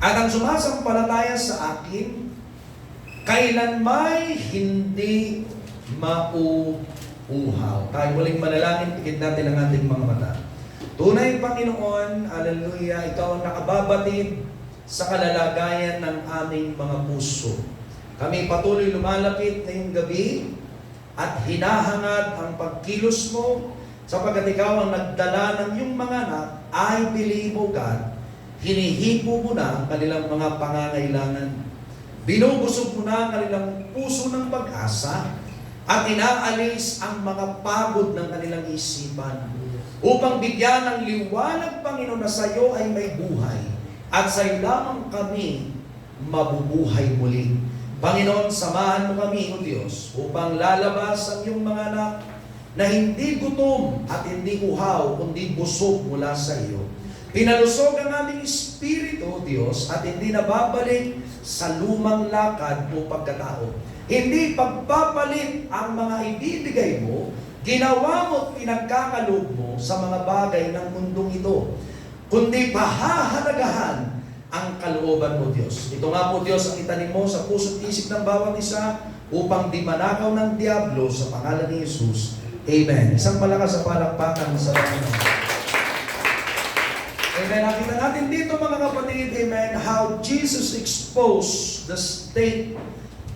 Speaker 2: At ang sumasampalataya sa akin, kailanmay hindi mauuhaw. Tayo muling manalangin, pikit natin ang ating mga mata. Tunay, Panginoon, hallelujah, Ikaw ang nakababatid sa kalalagayan ng aming mga puso. Kami patuloy lumalapit ngayong gabi at hinahangad ang pagkilos mo sapagkat Ikaw ang nagdala ng iyong mga anak. I believe, O God, hinihipo mo na ang kanilang mga pangangailangan. Binubusog mo na ang kanilang puso ng pag-asa at inaalis ang mga pagod ng kanilang isipan upang bigyan ng liwanag, Panginoon, na sa iyo ay may buhay at sa iyo lamang kami mabubuhay muli. Panginoon, samahan mo kami, O Diyos, upang lalabas ang iyong mga anak na hindi gutom at hindi uhaw, kundi busog mula sa iyo. Pinalusog ang aming espiritu, O Diyos, at hindi nababalik sa lumang lakad o pagkatao. Hindi pagpapalit ang mga ibibigay mo, ginawa mo at pinagkakaloob mo sa mga bagay ng mundong ito, kundi pahahalagahan ang kalooban mo, Diyos. Ito nga po, Diyos, ang itanim mo sa puso't isip ng bawat isa upang di manakaw ng diablo sa pangalan ni Jesus. Amen. Isang malakas sa palakpakan sa Panginoon. Amen. Nakita natin dito, mga kapatid, amen, how Jesus exposed the state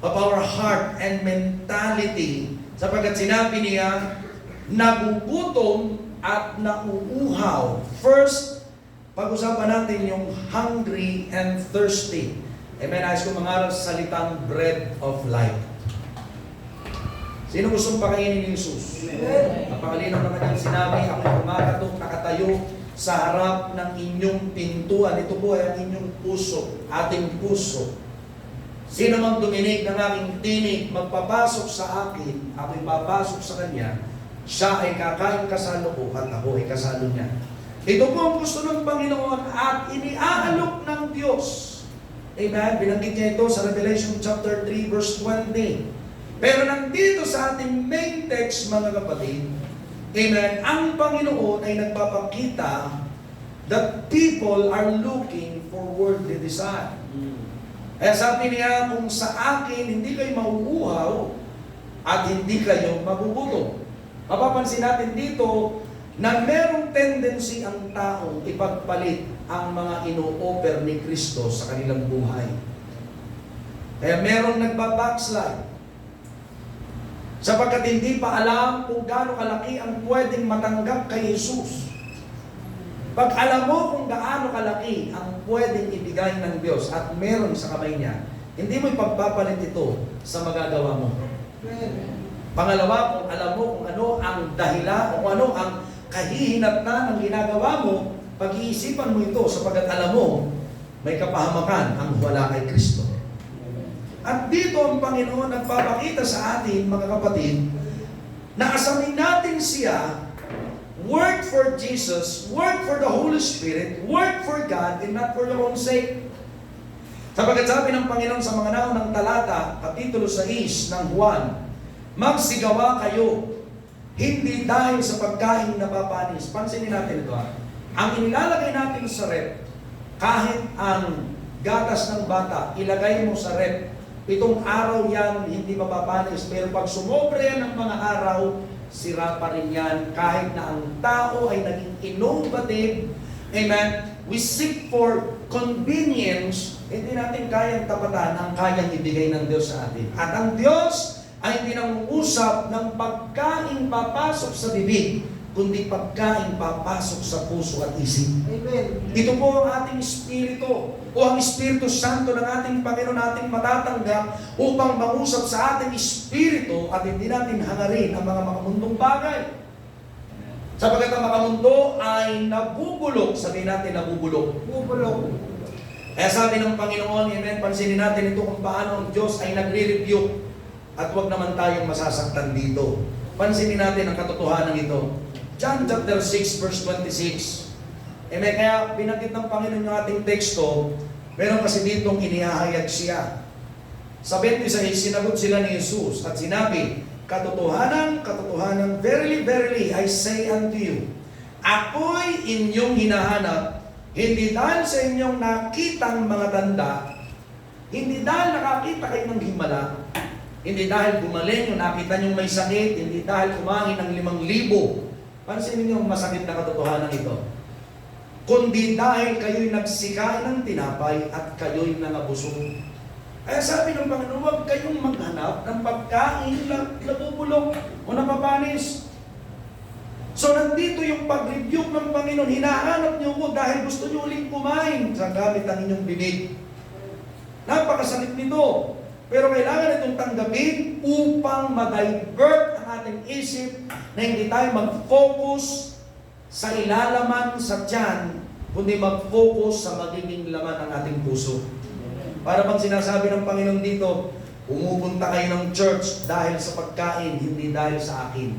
Speaker 2: of our heart and mentality sapagkat sinabi niya, nagugutom at nauuhaw. First, pag-usapan natin yung hungry and thirsty. Amen. Ayos ko mangaral sa salitang bread of life. Sino gustong pakainin ni Jesus? Napakalinaw naman yung sinabi, ako kumakatok, nakatayo sa harap ng inyong pintuan. Ito po ay ang inyong puso, ating puso. Sino mang duminig ng aking tinig, magpapasok sa akin, ako'y papasok sa kanya, siya ay kakain kasalo ko at ako ay kasalo niya. Ito po ang gusto ng Panginoon at iniaalok ng Diyos. Amen? Binanggit niya ito sa Revelation chapter 3 verse 20. Pero nandito sa ating main text, mga kapatid, amen, ang Panginoon ay nagpapakita that people are looking for worldly desire. Kaya sabi niya, kung sa akin hindi kayo mauuhaw at hindi kayo magugutom. Mapapansin natin dito na merong tendency ang taong ipagpalit ang mga ino-offer ni Kristo sa kanilang buhay. Kaya merong nagbabackslide sapagkat hindi pa alam kung gaano kalaki ang pwedeng matanggap kay Jesus. Pag alam mo kung gaano kalaki ang pwedeng ibigay ng Diyos at meron sa kamay niya, hindi mo ipagpapalit ito sa magagawa mo. Pangalawa, kung alam mo kung ano ang dahilan o kung ano ang kahihinatnan ng ginagawa mo, pag-iisipan mo ito sapagkat alam mo may kapahamakan ang wala kay Kristo. At dito ang Panginoon nagpapakita sa atin, mga kapatid, na asamin natin siya, work for Jesus, work for the Holy Spirit, work for God, and not for your own sake. Sapagkat sabi ng Panginoon sa mga naunang talata, kapitulo 6 ng Juan, magsigawa kayo, hindi dahil sa pagkain na papanis. Pansinin natin ito. Ang inilalagay natin sa rep, kahit ang gatas ng bata, ilagay mo sa rep, itong araw yan, hindi mapapanis. Pero pag sumobra yan ng mga araw, sira pa rin yan. Kahit na ang tao ay naging innovative, amen, we seek for convenience, hindi natin kayang tapatan ang kayang ibigay ng Diyos sa atin. At ang Diyos ay hindi nangungusap ng pagkain papasok sa bibig, kundi pagkain papasok sa puso at isip.
Speaker 1: Amen.
Speaker 2: Ito po ang ating Espiritu o ang Espiritu Santo ng ating Panginoon nating matatanggap upang mangusap sa ating Espiritu at hindi natin hangarin ang mga makamundong bagay. Sapagkat ang makamundo ay nabubulok, sabihin natin nabubulok.
Speaker 1: Bubulong.
Speaker 2: Kaya sabi ng Panginoon, amen, pansinin natin ito kung paano ang Diyos ay nagre-rebuke at huwag naman tayong masasaktan dito. Pansinin natin ang katotohanan ito. John chapter 6 verse 26. Amen, kaya binanggit ng Panginoon yung ating teksto, meron kasi ditong inihahayag siya. Sa 26, sinagot sila ni Jesus at sinabi, katotohanan, katotohanan, verily, verily, I say unto you, ako'y inyong hinahanap, hindi dahil sa inyong nakitang mga tanda, hindi dahil nakakita kayo ng himala, hindi dahil gumaling yung nakita nyo may sakit, hindi dahil kumain ng 5,000. Pansin niyo yung masakit na katotohanan ito. Kundi dahil kayo'y nagsikain ng tinapay at kayo'y nangabusog. Kaya sabi ng Panginoon, huwag kayong maghanap ng pagkain na nabubulok o napapanis. So nandito yung pag-rebuke ng Panginoon, hinahanap niyo ko dahil gusto niyo uling kumain sa gamit ang inyong bibig. Napakasakit nito. Pero kailangan itong tanggapin upang ma-divert ang ating isip na hindi tayo mag-focus sa ilalaman sa tiyan, kundi mag-focus sa magiging laman ng ating puso. Para bang sinasabi ng Panginoon dito, pumupunta kayo ng church dahil sa pagkain, hindi dahil sa akin.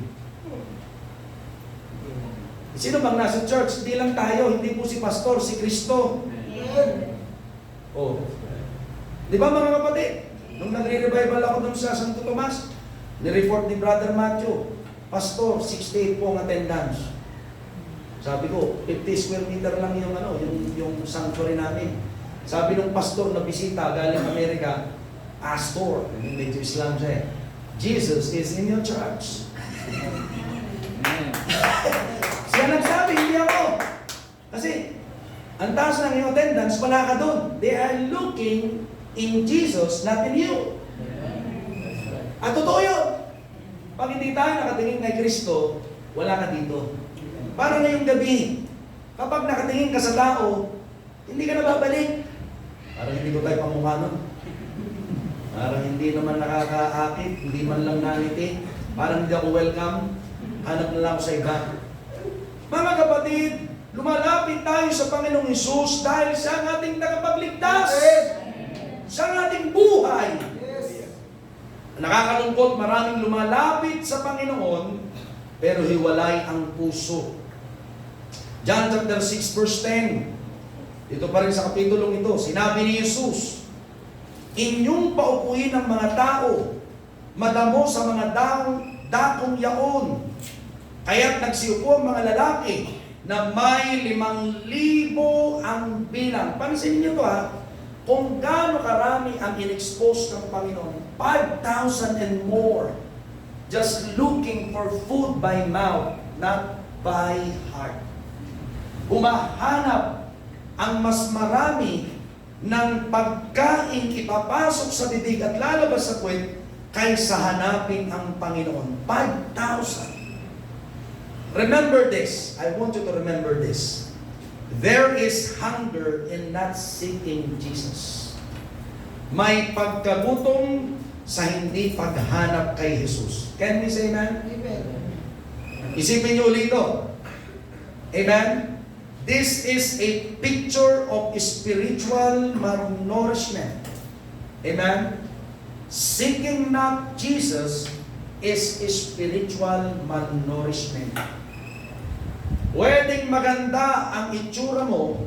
Speaker 2: Sino bang nasa church? Hindi lang tayo, hindi po si pastor, si Kristo. Oh. Di ba mga kapatid? Nung nagre-revival ako dun sa Santo Tomas, ni-report ni Brother Matthew, Pastor, 68 po ang attendance. Sabi ko, 50 square meter lang yung sanctuary namin. Sabi nung pastor na bisita galing Amerika, Pastor, medyo Islam siya eh, Jesus is in your church. Siya nagsabi, hindi ako. Kasi, ang taas ng iyong attendance, wala ka doon. They are looking in Jesus, not in you. At totoo yun. Pag hindi tayo nakatingin kay Kristo, wala ka dito. Parang ngayong gabi, kapag nakatingin ka sa tao, hindi ka na babalik. Parang hindi ko tayo pamukha nun. Parang hindi naman nakakaakit, hindi man lang nangiti. Parang hindi ako welcome. Hanap na lang ako sa iba. Mga kapatid, lumalapit tayo sa Panginoong Hesus dahil siya ang ating tagapagligtas. Siya ang ating buhay. Nakakalungkot, maraming lumalapit sa Panginoon, pero hiwalay ang puso. John chapter 6 verse 10. Dito pa rin sa kapitulong ito, sinabi ni Jesus, inyong paupuin ang mga tao, madamo sa mga dakong yaon. Kaya't nagsiupo ang mga lalaki na may 5,000 ang bilang. Pansin niyo to kung gaano karami ang in-expose ng Panginoon. 5,000 and more. Just looking for food by mouth, not by heart. Humahanap ang mas marami ng pagkain ipapasok sa bibig at lalabas sa puwet kaysa hanapin ang Panginoon. 5,000. Remember this. I want you to remember this. There is hunger in not seeking Jesus. May pagkagutom sa hindi paghanap kay Jesus. Can we say amen?
Speaker 1: Amen.
Speaker 2: Isipin niyo ulit ito. Amen? This is a picture of spiritual malnourishment. Amen? Seeking not Jesus is spiritual malnourishment. Pwedeng maganda ang itsura mo,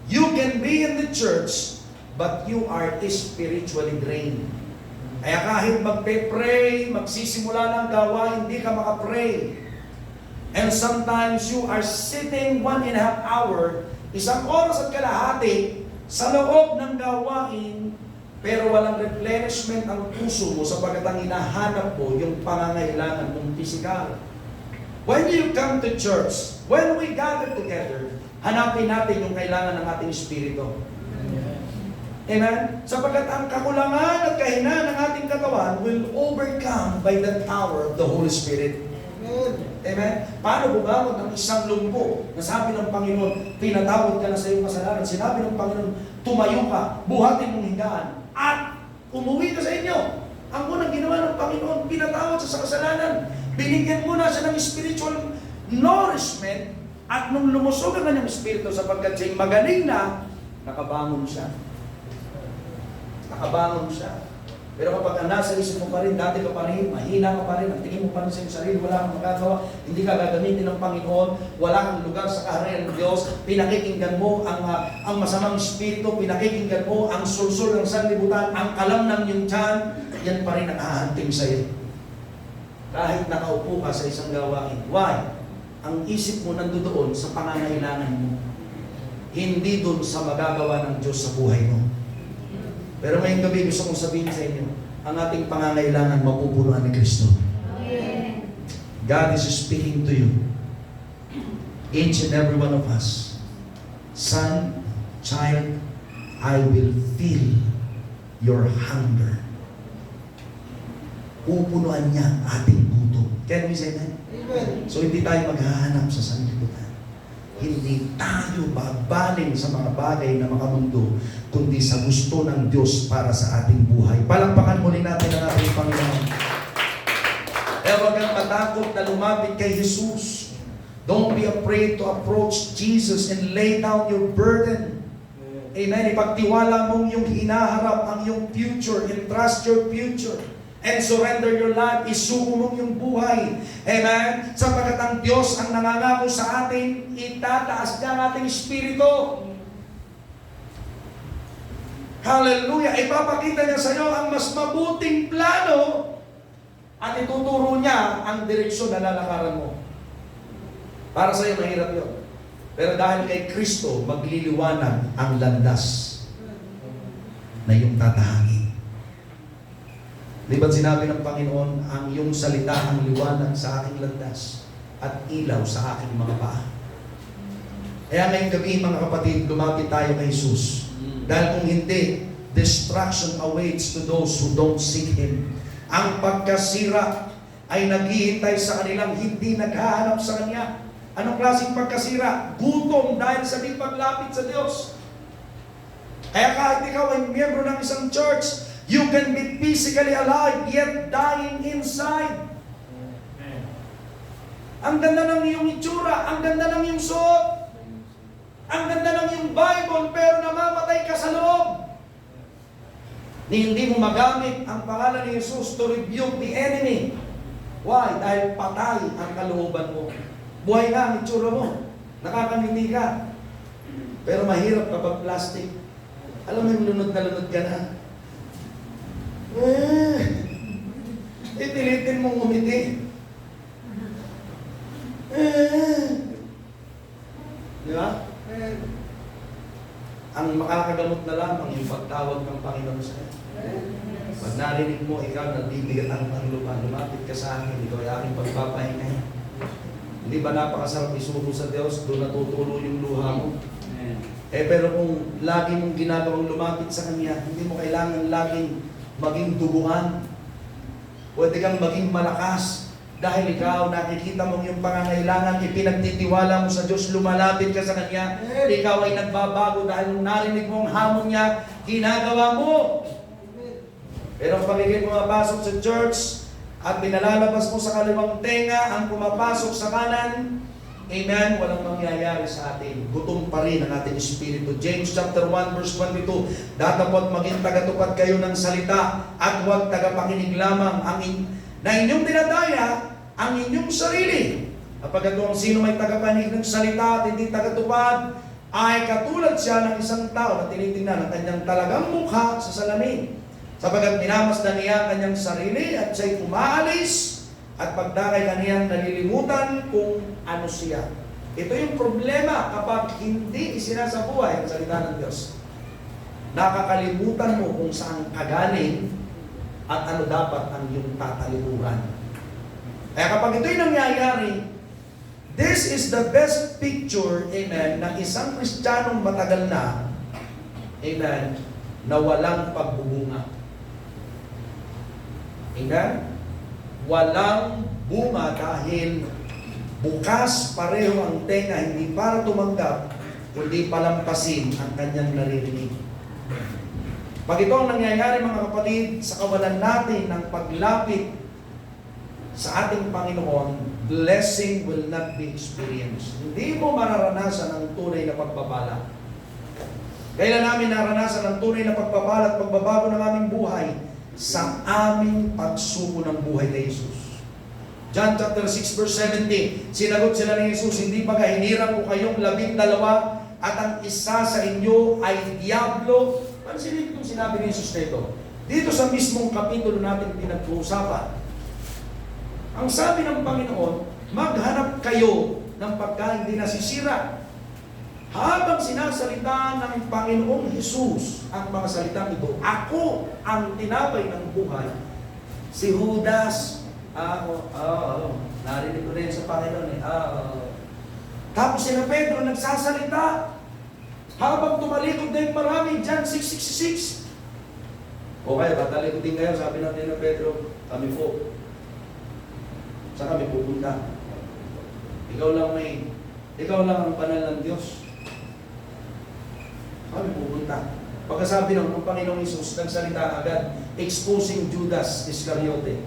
Speaker 2: you can be in the church, but you are spiritually drained. Kaya kahit magpe-pray, magsisimula ng gawain, hindi ka makapray. And sometimes you are sitting 1.5 hour, 1 oras at kalahati, sa loob ng gawain, pero walang replenishment ang puso mo sapagkat ang hinahanap mo yung pangangailangan mong pisikal. When you come to church, when we gather together, hanapin natin yung kailangan ng ating espiritu. Amen? Sapagkat ang kakulangan at kahinaan ng ating katawan will overcome by the power of the Holy Spirit. Amen? Paano bumangon ng isang lunggo na sabi ng Panginoon, pinatawad ka na sa iyong kasalanan. Sinabi ng Panginoon, tumayo ka, buhatin mong higaan, at umuwi ka sa inyo. Ang unang ginawa ng Panginoon, pinatawad sa kasalanan. Binigyan mo na siya ng spiritual nourishment, at nung lumusog ang kanyang espiritu sapagkat siya'y magaling na, nakabangon siya. Nakabangon siya. Pero kapag nasa isip mo pa rin, dati ka pa rin, mahina ka pa rin, ang tingin mo pa rin sa iyong sarili, wala kang magagawa, hindi ka gagamitin ng Panginoon, wala kang lugar sa kaharian ng Diyos, pinakikinggan mo ang masamang espiritu, pinakikinggan mo ang sulsul ng sanlibutan, ang kalam ng iyong tiyan, yan pa rin ang hahanting sa iyo. Kahit nakaupo ka sa isang gawain. Why? Ang isip mo nandoon sa pangangailangan mo. Hindi doon sa magagawa ng Diyos sa buhay mo. Pero ngayong gabi gusto kong sabihin sa inyo, ang ating pangangailangan mapupunuan ni Kristo. God is speaking to you. Each and every one of us. Son, child, I will fill your hunger. Pupunuan niya ating gutom. Can we say that? Amen. So hindi tayo maghahanap sa sanlibutan. Hindi tayo babaling sa mga bagay na makamundo, kundi sa gusto ng Diyos para sa ating buhay. Palakpakan muli natin ang ating Panginoon. Kaya huwag kang matakot na lumapit kay Jesus. Don't be afraid to approach Jesus and lay down your burden. Amen. Ipagtiwala mong yung hinaharap, ang yung future, entrust your future. And surrender your life, isuko mong yung buhay. Amen? Sapagkat ang Diyos ang nangangako sa atin, itataas niya ang ating espiritu. Hallelujah! Ipapakita niya sa iyo ang mas mabuting plano at ituturo niya ang direksyon na lalakaran mo. Para sa iyo, mahirap yun. Pero dahil kay Kristo, magliliwanag ang landas na yung tatahangin. Di ba't sinabi ng Panginoon, ang iyong salita ang liwanag sa aking landas at ilaw sa aking mga paa. Kaya ngayong gabi mga kapatid, lumapit tayo kay Jesus. Dahil kung hindi, destruction awaits to those who don't seek Him. Ang pagkasira ay naghihintay sa kanilang hindi naghahanap sa Kanya. Anong klaseng pagkasira? Gutom dahil sa di paglapit sa Diyos. Kaya kahit ikaw ay miyembro ng isang church, you can be physically alive, yet dying inside. Ang ganda ng iyong itsura, ang ganda ng iyong suot, ang ganda ng iyong Bible, pero namamatay ka sa loob. Hindi mo magamit ang pangalan ni Jesus to rebuke the enemy. Why? Dahil patay ang kalooban mo. Buhay nga ang itsura mo. Nakakangiti ka. Pero mahirap kapag plastic. Alam mo yung lunod na lunod ka na. Itilitin mong umiti. Di ba? Ang makakagamot na lamang yung pagtawag ng Panginoon sa iyo. Pag narinig mo, ikaw nabibigat ang lupa, lumapit ka sa akin, ito ay aking pagpapahinga. Hindi ba napakasarap isuko sa Diyos, doon natutulo yung luha mo? Pero kung lagi mong ginagawang lumapit sa Kanya, hindi mo kailangan laging maging duguan. Pwede kang maging malakas dahil ikaw nakikita mong yung pangangailangan, ipinagtitiwala mo sa Diyos, lumalapit ka sa Kanya, ikaw ay nagbabago dahil nung narinig mo ang hamon niya, ginagawa mo. Pero pag ikay pumapasok sa church at pinalalabas mo sa kaliwang tenga ang pumapasok sa kanan, amen, walang mangyayari sa atin. Gutom pa rin ang ating espiritu. James chapter 1 verse 22, datapot maging tagatupad kayo ng salita at huwag tagapakinig lamang na inyong dinadaya ang inyong sarili. Kapag ito ang sino may tagapakinig ng salita at hindi tagatupad, ay katulad siya ng isang tao na tinitingnan ang kanyang talagang mukha sa salamin. Sapagat minamasdan niya ang kanyang sarili at siya'y umaalis at pagdakay kaniyang nalilimutan kung ano siya. Ito yung problema kapag hindi isinasabuhay ang salita ng Diyos. Nakakalimutan mo kung saan ka galing at ano dapat ang iyong tatalikuran. Kaya kapag ito'y nangyayari, this is the best picture, amen, ng isang Kristiyanong matagal na, amen, na walang pagbubunga. Amen? Walang bunga dahil bukas pareho ang tenga, hindi para tumanggap, kundi palampasin ang kanyang naririnig. Pag ito ang nangyayari mga kapatid, sa kawalan natin ng paglapit sa ating Panginoon, blessing will not be experienced. Hindi mo mararanasan ang tunay na pagpapala. Kailan namin naranasan ang tunay na pagpapala at pagbabago ng aming buhay? Sa aming pagsuko ng buhay kay Jesus. John chapter 6 verse 17, sinagot sila ni Jesus, hindi ba hinirang ko kayong 12 at ang isa sa inyo ay diablo? Ano itong sinabi ni Jesus dito? Dito sa mismong kapitulo natin pinag-uusapan. Ang sabi ng Panginoon, maghanap kayo ng pagkain di nasisira. Habang sinasalita ng Panginoong Jesus ang mga salitang ito, ako ang tinapay ng buhay. Si Judas, narinig ko rin sa Panginoon Tapos si Pedro nagsasalita. Habang tumalikod na yung marami, John 6:66. O kaya, batalikod din kayo, sabi natin na Pedro, kami po. Saan kami pupunta? Ikaw lang ang banal ng Diyos. Kami pupunta. Pagkasabi ng Panginoong Isus, nagsalita agad, exposing Judas Iscariote.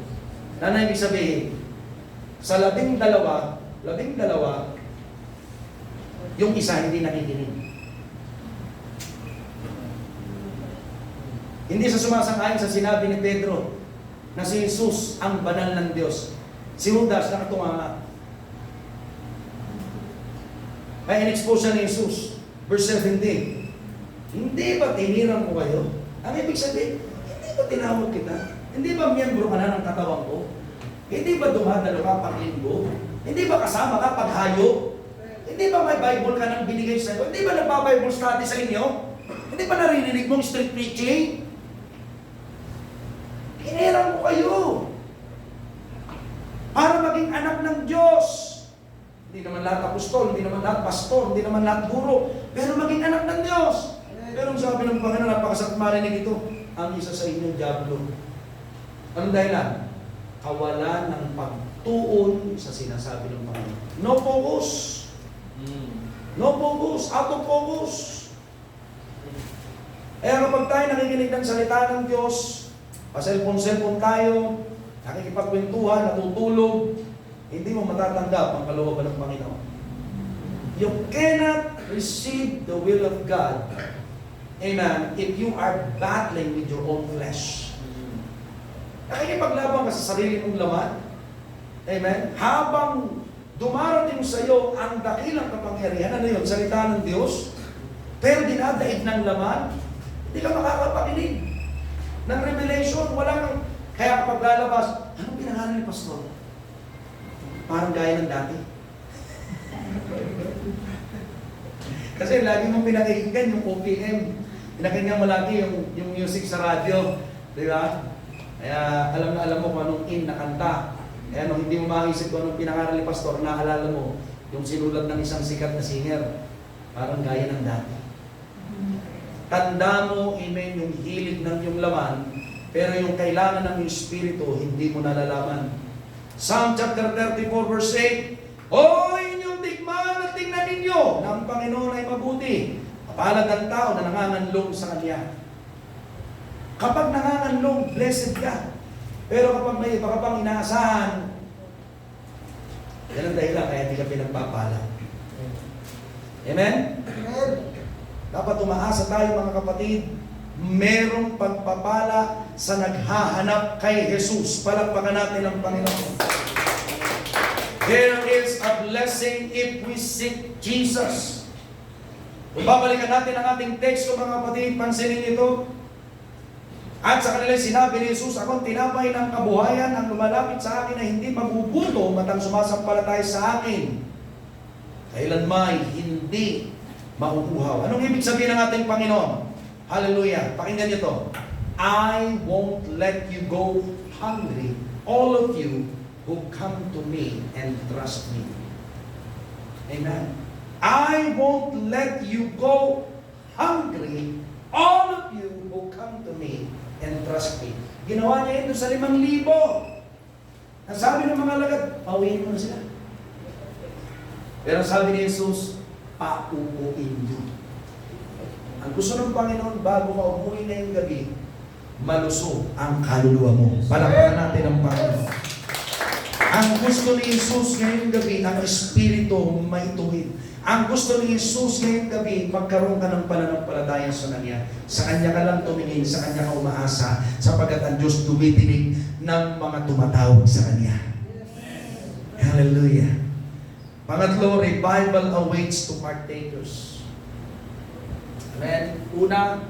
Speaker 2: Na ibig sabihin, sa 12, yung isa hindi nakikinig. Hindi sa sumasang-ayon sa sinabi ni Pedro na si Jesus ang banal ng Diyos. Si Judas nakatunganga. Kaya in-expose siya ni Jesus. Verse 17, hindi ba tinirang ko kayo? Ang ibig sabihin, hindi ba tinawag kita? Hindi ba miyembro ka na ng katawan ko? Hindi ba dumadalo ka pag linggo? Hindi ba kasama ka pag hayo? Hindi ba may Bible ka nang binigay sa iyo? Hindi ba nagpa-Bible study sa inyo? Hindi ba naririnig mong street preaching? Tinirang ko kayo para maging anak ng Diyos. Hindi naman lahat apostol, hindi naman lahat pastor, hindi naman lahat guro, pero maging anak ng Diyos. Pero sabi ng Panginoon, napakasakit marinig ito, ang isa sa inyo, diablo. Anong dahilan? Kawalan ng pagtuon sa sinasabi ng Panginoon. No focus. No focus. Out of focus. Kaya kapag tayo nakikinig ng salita ng Diyos, pa-cellphone tayo, nakikipagkwentuhan, natutulog, hindi mo matatanggap ang kalooban ng Panginoon. You cannot receive the will of God, amen, if you are battling with your own flesh. Nakikipaglaban ka sa sarili mong laman, amen, habang dumarating sa iyo ang dakilang kapangyarihan, ano yun, salita ng Diyos, pero dinadaig ng laman, hindi ka makakapakinig ng revelation, walang, kaya kapag lalabas, anong pinangalan ni Pastor? Parang gaya ng dati. Kasi lagi mong pinakikinggan yung OPM. Pinakinggan mo lagi yung music sa radyo. Di ba? Kaya alam na alam mo kung anong in na kanta. Kaya nung hindi mo makisip kung anong pinangaral ni Pastor, naalala mo yung sinulat ng isang sikat na singer. Parang gaya ng dati. Tanda mo, amen, yung hilig ng yung laman, pero yung kailangan ng Espiritu, hindi mo nalalaman. Psalm chapter 34 verse 8, O inyong tikman at tingnan ninyo na ang Panginoon ay mabuti. Kapalad ang tao na nanganganlong sa Kanya. Kapag nanganganlong, blessed ka. Pero kapag may iba ka pang inaasahan, yan ang dahilan kaya hindi ka pinagpapala. Amen? Dapat umaasa tayo mga kapatid, merong pagpapala sa naghahanap kay Jesus. Palakpakan natin ang Panginoon. There is a blessing if we seek Jesus. Kung babalikan natin ang ating teksto mga kapatid, pansinin ito. At sa kanila sinabi ni Jesus, akong tinapay ng kabuhayan, ang lumalapit sa akin ay hindi magugutom at ang sumasampalataya sa akin kailanman hindi mauuhaw. Anong ibig sabihin ng ating Panginoon? Hallelujah. Pakinggan niyo to. I won't let you go hungry, all of you who come to me and trust me. Amen. I won't let you go hungry, all of you who come to me and trust me. Ginawa niya ito sa 5,000. Ang sabi ng mga alagad, pauwiin mo na sila. Pero sabi ni Jesus, pauuin niyo. Ang gusto ng Panginoon, bago ka umuwi ngayong gabi, malusog ang kaluluwa mo. Palakpakan natin ang Panginoon. Ang gusto ni Jesus ngayong gabi, ang Espiritu maituwid. Ang gusto ni Jesus ngayong gabi, magkaroon ka ng pananampalataya sa Kanya. Sa Kanya ka lang tumingin, sa Kanya ka umaasa, sapagkat ang Diyos tumitinig ng mga tumatawag sa Kanya. Hallelujah. Pangatlo, revival awaits to partakers. Amen. Una,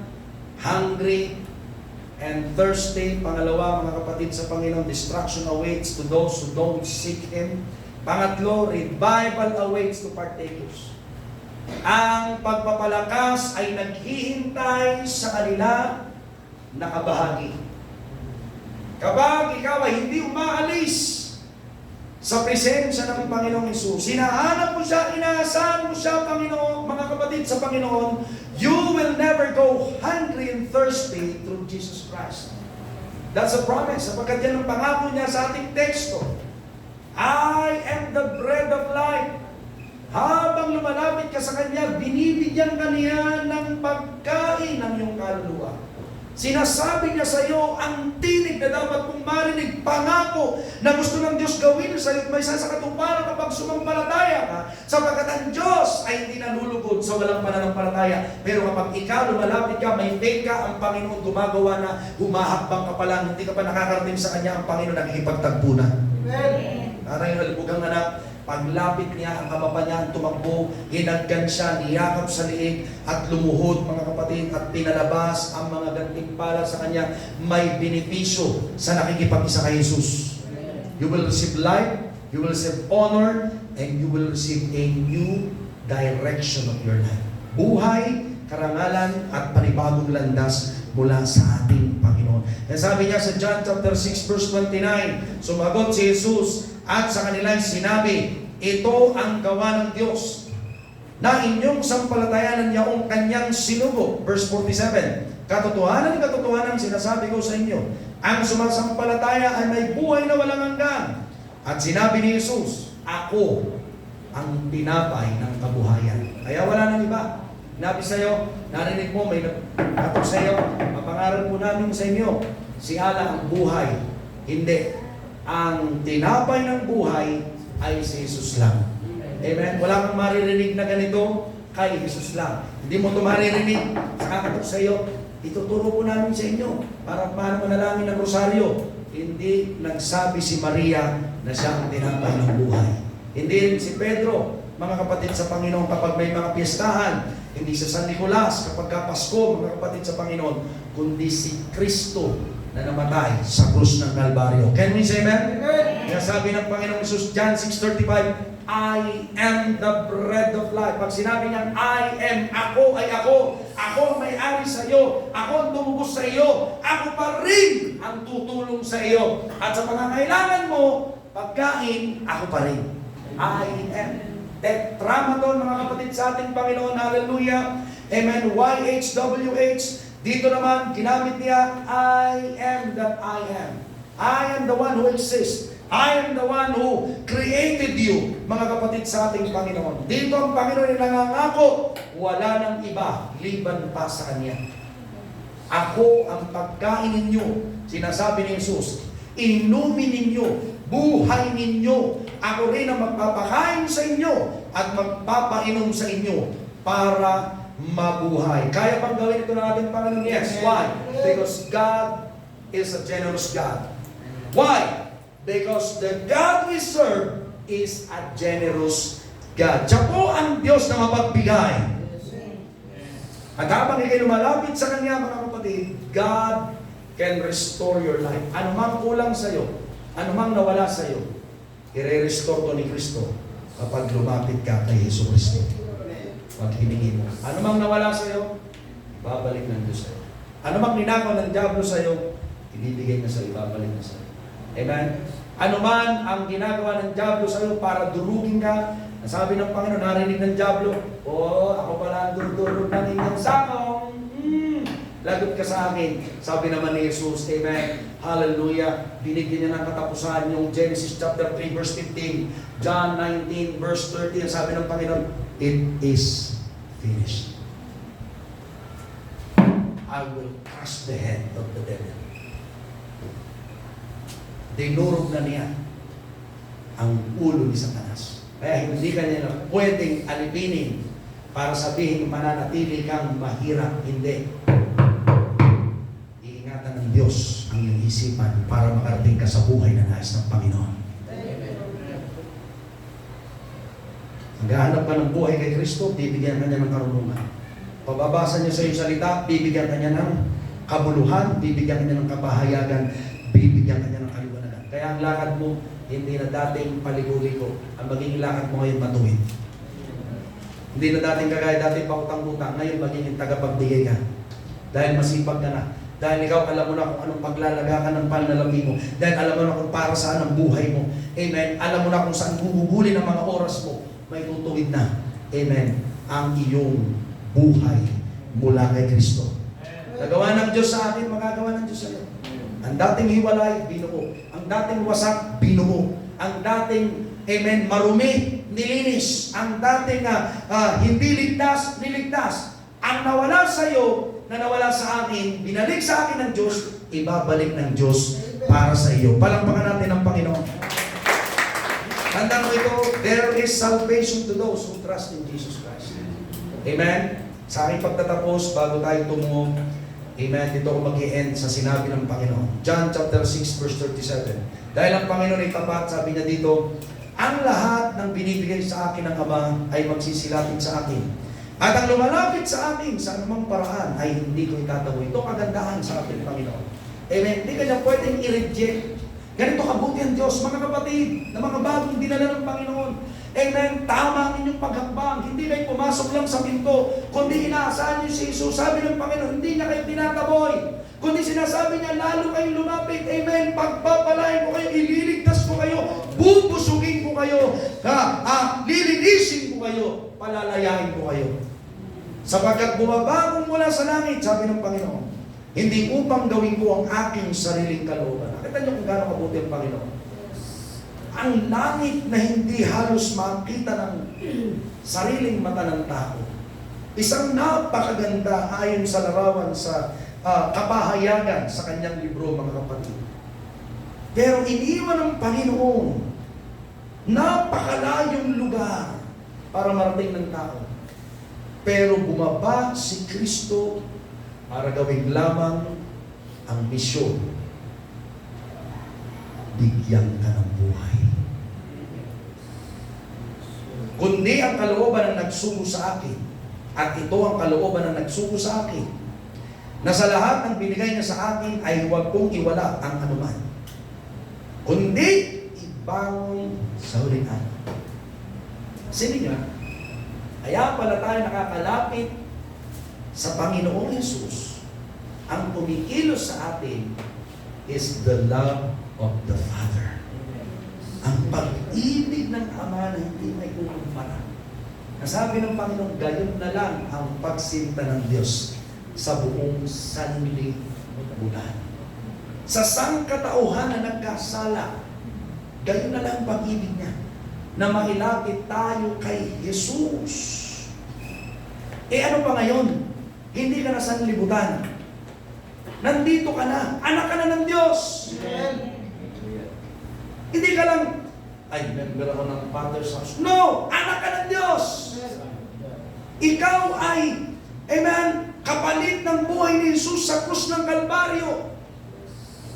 Speaker 2: hungry and thirsty. Pangalawa, mga kapatid sa Panginoon, destruction awaits to those who don't seek Him. Pangatlo, revival awaits to partakers. Ang pagpapalakas ay naghihintay sa kanila na kabahagi. Kapag ikaw ay hindi umaalis sa presensya ng Panginoong Hesus, hinahanap mo siya, inaasahan mo siya, Panginoon, mga kapatid sa Panginoon, you will never go hungry and thirsty through Jesus Christ. That's a promise, sapagkat yan ang pangako niya sa ating teksto. I am the bread of life. Habang lumalapit ka sa Kanya, binibigyan ka niya ng pagkain ng iyong kaluluwa. Sinasabi niya sa iyo ang tinig na dapat mong marinig, pangako na gusto ng Diyos gawin sa iyo at may sasakatuparan kapag sumampalataya ka, sapagkat ang Diyos ay hindi nalulugod sa walang pananampalataya. Pero kapag ikaw lumalapit ka, may faith ka, ang Panginoon gumagawa na, humahakbang ka pa lang, hindi ka pa nakakarating sa Kanya, ang Panginoon nakikipagtagpo na. Amen. Aray, halibugang anak, paglapit niya, ang kamapa niya ang tumakbo, hinagkan siya, niyakap sa liig, at lumuhod mga kapatid, at pinalabas ang mga gantimpala sa kanya. May benepisyo sa nakikipag-isa kay Jesus. You will receive life, you will receive honor, and you will receive a new direction of your life. Buhay, karangalan, at panibagong landas mula sa ating Panginoon. Kaya sabi niya sa John chapter 6 verse 29, sumagot si Jesus at sa kanila sinabi, ito ang gawa ng Diyos, na inyong sampalatayanan niyaong kanyang sinugo. Verse 47, katotohanan sinasabi ko sa inyo, ang sumasampalataya ay may buhay na walang hanggan. At sinabi ni Jesus, ako ang tinapay ng kabuhayan. Kaya wala nang iba. Nabi sa iyo, narinig mo, may natok sa iyo, mapangaral po namin sa inyo, si Allah ang buhay. Hindi. Ang tinapay ng buhay ay si Jesus lang. Amen? Wala kang maririnig na ganito, kay Jesus lang. Hindi mo ito maririnig, kakatok sa iyo, ituturo po namin sa inyo, para paano manalangin ng rosaryo. Hindi nagsabi si Maria na siya ang tinapay ng buhay. Hindi rin si Pedro, mga kapatid sa Panginoon, kapag may mga piyestahan, hindi sa San Nicolas, kapag Pasko, mga kapatid sa Panginoon, kundi si Kristo na namatay sa krus ng Kalbaryo. Can we say amen? Kaya sabi ng Panginoong Jesus, John 6:35, I am the bread of life. Pag sinabi niya, I am, ako ay ako. Ako ang may-ari sa iyo. Ako ang tumubos sa iyo. Ako pa rin ang tutulong sa iyo. At sa pangangailangan mo, pagkain, ako pa rin. I am. Tetramaton, mga kapatid sa ating Panginoon. Hallelujah. Amen. YHWH. Dito naman, ginamit niya, I am that I am. I am the one who exists. I am the one who created you, mga kapatid sa ating Panginoon. Dito ang Panginoon ay nangangako, wala nang iba, liban pa sa Kanya. Ako ang pagkain ninyo, sinasabi ni Jesus, inumin ninyo, buhay ninyo. Ako rin ang magpapakain sa inyo at magpapainom sa inyo para mabuhay. Kaya bang gawin ito ng ating Panginoon? Yes. Why? Because God is a generous God. Why? Because the God we serve is a generous God. Siya po ang Diyos na mapagbigay. At habang ikay lumalapit sa Kanya, mga kapatid, God can restore your life. Ano mang kulang sa iyo, ano mang nawala sa iyo, i-restore to ni Kristo kapag lumapit ka kay Hesus Kristo. Pag hiningi mo. Ano mang nawala sa iyo, babalik ng Diyos sa iyo. Ano mang ninakaw ng diablo sa iyo, ibibigay na sa iyo, babalik na sa iyo. Amen? Ano man ang ginagawa ng diablo sa iyo para durugin ka, nasabi ng Panginoon, narinig ng diablo, ako pala ang durug ng inyong sakong. Lagot ka sa akin. Sabi naman ni Jesus, amen, hallelujah, binigyan niya ng katapusan yung Genesis chapter 3 verse 15, John 19 verse 30, ang sabi ng Panginoon, it is finished. I will crush the head of the devil. Dinurog na niya ang ulo ni Satanas. Kaya hindi ka niya pwedeng alipinin para sabihin mananatili kang mahirap. Hindi. Iingatan ng Diyos ang iyong isipan para makarating ka sa buhay na nais ng Panginoon. Naghahanap ka ng buhay kay Kristo, bibigyan ka niya ng karunungan. Pababasa niya sa iyong salita, bibigyan ka niya ng kabuluhan, bibigyan ka niya ng kapahayagan, bibigyan ka niya ng kaliwanagan. Kaya ang lakad mo, hindi na dating paligo-ligo. Ang magiging lakad mo ngayon matuwid. Hindi na dating kagaya dating pautang-utang. Ngayon magiging tagapagbigay ka. Dahil masipag ka na. Dahil ikaw alam mo na kung anong paglalaga ka ng panlalami mo. Dahil alam mo na kung para saan ang buhay mo. Amen. Alam mo na kung saan gugugulin ang mga oras mo. May tutuwid na. Amen. Ang iyong buhay mula kay Kristo. Nagawa ng Diyos sa akin, magagawa ng Diyos sa iyo. Ang dating hiwalay, binuo. Ang dating wasak, binuo. Ang dating, amen, marumi, nilinis. Ang dating hindi ligtas, niligtas. Ang nawala sa iyo, na nawala sa akin, binalik sa akin ng Diyos, ibabalik ng Diyos para sa iyo. Palakpakan natin ang Panginoon. Tandaan mo ito, there is salvation to those who trust in Jesus Christ. Amen? Sa aking pagtatapos, bago tayo tumungo, amen, dito ako mag-i-end sa sinabi ng Panginoon. John chapter 6 verse 37. Dahil ang Panginoon ay tapat, sabi niya dito, ang lahat ng binibigay sa akin ng Ama ay magsisilapit sa akin. At ang lumalapit sa akin sa anumang paraan ay hindi ko itataboy. Ito kagandahan sa ating Panginoon. Amen. Hindi ka niya pwedeng i-reject. Ganito kabuti ang Diyos, mga kapatid, na mga bagong dinala ng Panginoon. Amen. Tama ang inyong paghakbang. Hindi kayo pumasok lang sa pinto, kundi inaasahan niyo si Jesus. Sabi ng Panginoon, hindi niya kayo tinataboy. Kundi sinasabi niya, lalo kayong lumapit. Amen. Pagpapalain ko kayo, ililigtas ko kayo, bubusugin ko kayo, lilinisin ko kayo, palalayain ko kayo. Sapagkat bumabagong mula sa langit, sabi ng Panginoon, hindi upang gawin ko ang aking sariling kalooban. Nakita niyo kung gaano kabuti ang Panginoon. Ang langit na hindi halos makita ng sariling mata ng tao. Isang napakaganda ayon sa larawan sa kapahayagan sa kanyang libro, mga kapatid. Pero iniwan ng Panginoon napakalayong lugar para marating ng tao. Pero bumaba si Kristo para gawing lamang ang misyon. Bigyan ka ng buhay. Kundi ang kalooban ng nagsugo sa akin, at ito ang kalooban ng nagsugo sa akin, na sa lahat ng binigay niya sa akin ay huwag kong iwala ang anuman, kundi ibangon sa huling araw. Sige nga, kaya pala tayo nakakalapit sa Panginoong Yesus. Ang kumikilos sa atin is the love of the Father. Ang pag-ibig ng Ama na hindi may kukumpara. Nasabi ng Panginoon, gayon na lang ang pagsinta ng Diyos sa buong sanlibutan. Sa sangkatauhan na nagkasala, gayon na lang ang pag-ibig niya na mailapit tayo kay Jesus. Ano pa ngayon? Hindi ka na sanlibutan. Nandito ka na. Anak ka na ng Diyos. Amen. Hindi ka lang ay, member ako ng Father's House. No! Anak ka ng Diyos! Ikaw ay, amen, kapalit ng buhay ni Jesus sa krus ng Kalbaryo.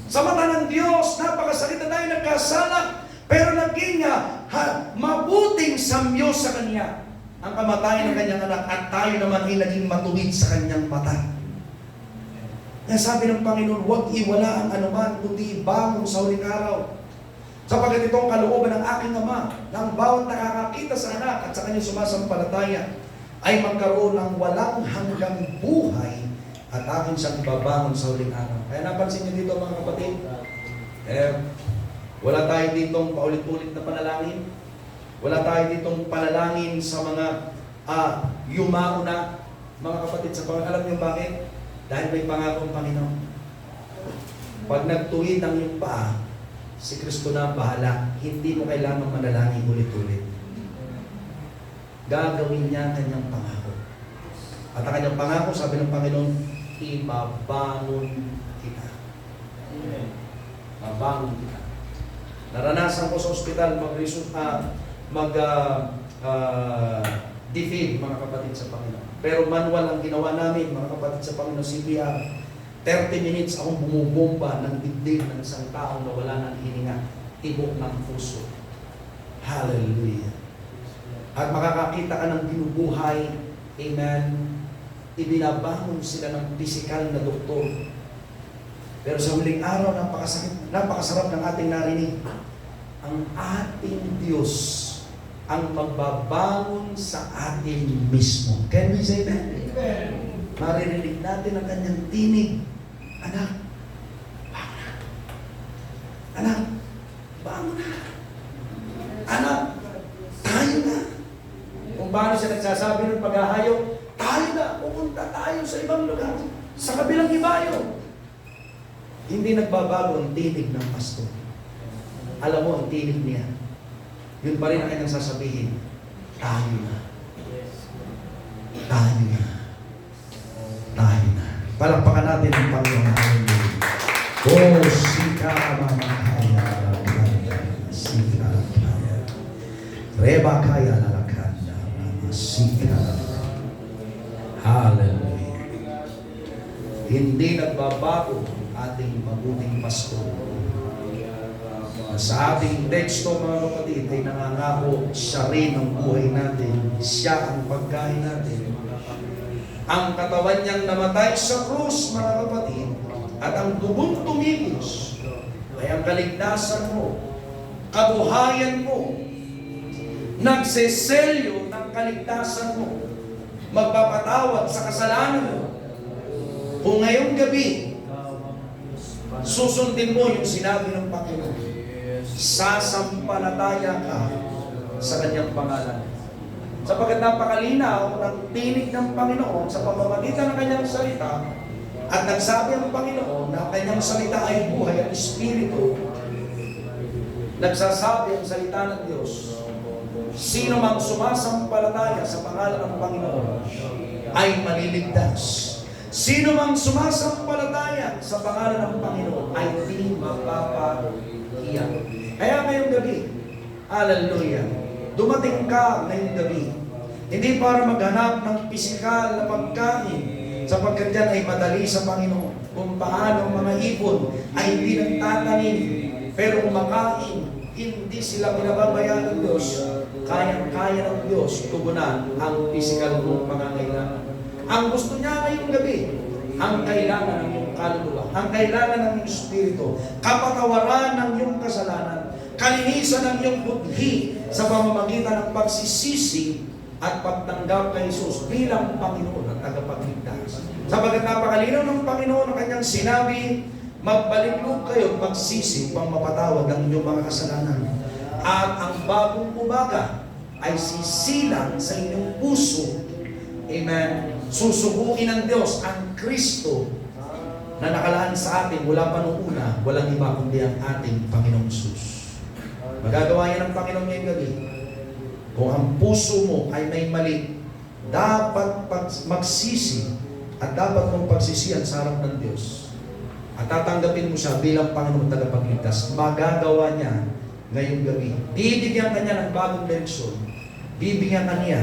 Speaker 2: Sa mata ng Diyos, napakasakit na tayo nagkasala, pero naging mabuting samyo sa Kanya ang kamatayan ng Kanyang anak at tayo naman ay naging matuwid sa Kanyang mata. Kaya sabi ng Panginoon, huwag iwala ang anuman, kundi bangon sa huling araw. Sapagkat ito ang kalooban ng aking Ama, na ang bawat nakakakita sa anak at sa kanyang sumasampalataya ay magkaroon ng walang hanggang buhay at aking siyang babangon sa huling araw. Kaya napansin niyo dito mga kapatid, wala tayo ditong paulit-ulit na panalangin. Wala tayo ditong panalangin sa mga yumao na mga kapatid sa Panginoon. Alam niyo bakit? Dahil may pangako ang Panginoon. Pag nagtuwid ang iyong paa, si Kristo na ang bahala. Hindi mo kailangan manalangin ulit-ulit. Gagawin niya ang kanyang pangako. At ang kanyang pangako, sabi ng Panginoon, ibabangon kita. Mabangon kita. Naranasan ko sa ospital defeat mga kapatid sa Panginoon. Pero manual ang ginawa namin mga kapatid sa Panginoon, CPR. 30 minutes akong bumubomba ng dibdib ng isang tao na wala ng hininga, tibok ng puso. Hallelujah. At makakakita ka ng binubuhay, amen, ibinabangon sila ng pisikal na doktor. Pero sa huling araw, napakasarap ng ating narinig. Ang ating Diyos ang magbabangon sa atin mismo. Can we say that? Amen. Maririnig natin ang kanyang tinig. Anak, bangon na. Anak, bangon na. Anak, tayo na. Kung paano siya nagsasabi ng paghahayo, tayo na, pupunta tayo sa ibang lugar, sa kabilang ibayo. Hindi nagbabago ang tinig ng pastor. Alam mo, ang tinig niya, yun pa rin ang kanyang sasabihin, tayo na. Tayo na. Tayo na. Palakpakan natin ang Panginoon. Oh, sika mamahaya, sika kaya. Reba kaya lalakanda, sika. Hallelujah. Hindi nagbabago ating mabuting pastor. Sa ating teksto mga kapatid ay nangangako siya rin ang buhay natin, siya ang pagkain natin. Ang katawan niyang namatay sa krus mga kapatid at ang dugong tumigos ay ang kaligtasan mo, kabuhayan mo, nagseselyo ng kaligtasan mo, magpapatawad sa kasalanan mo. Kung ngayong gabi susundin mo yung sinabi ng Panginoon, sasampalataya ka sa kanyang pangalan. Sapagkat napakalinaw ng tinig ng Panginoon sa pamamagitan ng kanyang salita at nagsabi ang Panginoon na ang kanyang salita ay buhay at espiritu. Nagsasabi ang salita ng Diyos, sino mang sumasampalataya sa pangalan ng Panginoon ay maliligtas. Sino mang sumasampalataya sa pangalan ng Panginoon ay di mapapahiya. Kaya ngayong gabi, hallelujah, dumating ka ngayong gabi, hindi para maghanap ng pisikal na pagkain, sapagkat yan ay madali sa Panginoon. Kung paano ang mga ibon ay hindi nagtatanim, pero kumakain, hindi sila pinababayaan ng Diyos, kayang-kaya ng Diyos tugunan ang pisikal mong pangangailangan. Ang gusto niya ngayong gabi, ang kailangan ng iyong kaluluwa, ang kailangan ng iyong espiritu, kapatawaran ng iyong kasalanan, kalinisan ng iyong budhi sa pamamagitan ng pagsisisi at pagtanggap kay Jesus bilang Panginoon at tagapagligtas. Sapagkat napakalinaw ng Panginoon ang kanyang sinabi, magbaliklog kayo at magsisi upang mapatawad ang inyong mga kasalanan. At ang bagong umaga ay sisilang sa inyong puso. Amen. Susubukin ng Diyos ang Kristo na nakalaan sa atin mula pa noong una, walang iba kundi ang ating Panginoong Jesus. Magagawa yan ng Panginoon ngayong gabi. Kung ang puso mo ay may mali, dapat magsisi at dapat mong pagsisihan sa harap ng Diyos. At tatanggapin mo siya bilang Panginoon tagapagligtas. Magagawa niya ngayong gabi. Bibigyan ka niya ng bagong direksyon. Bibigyan ka niya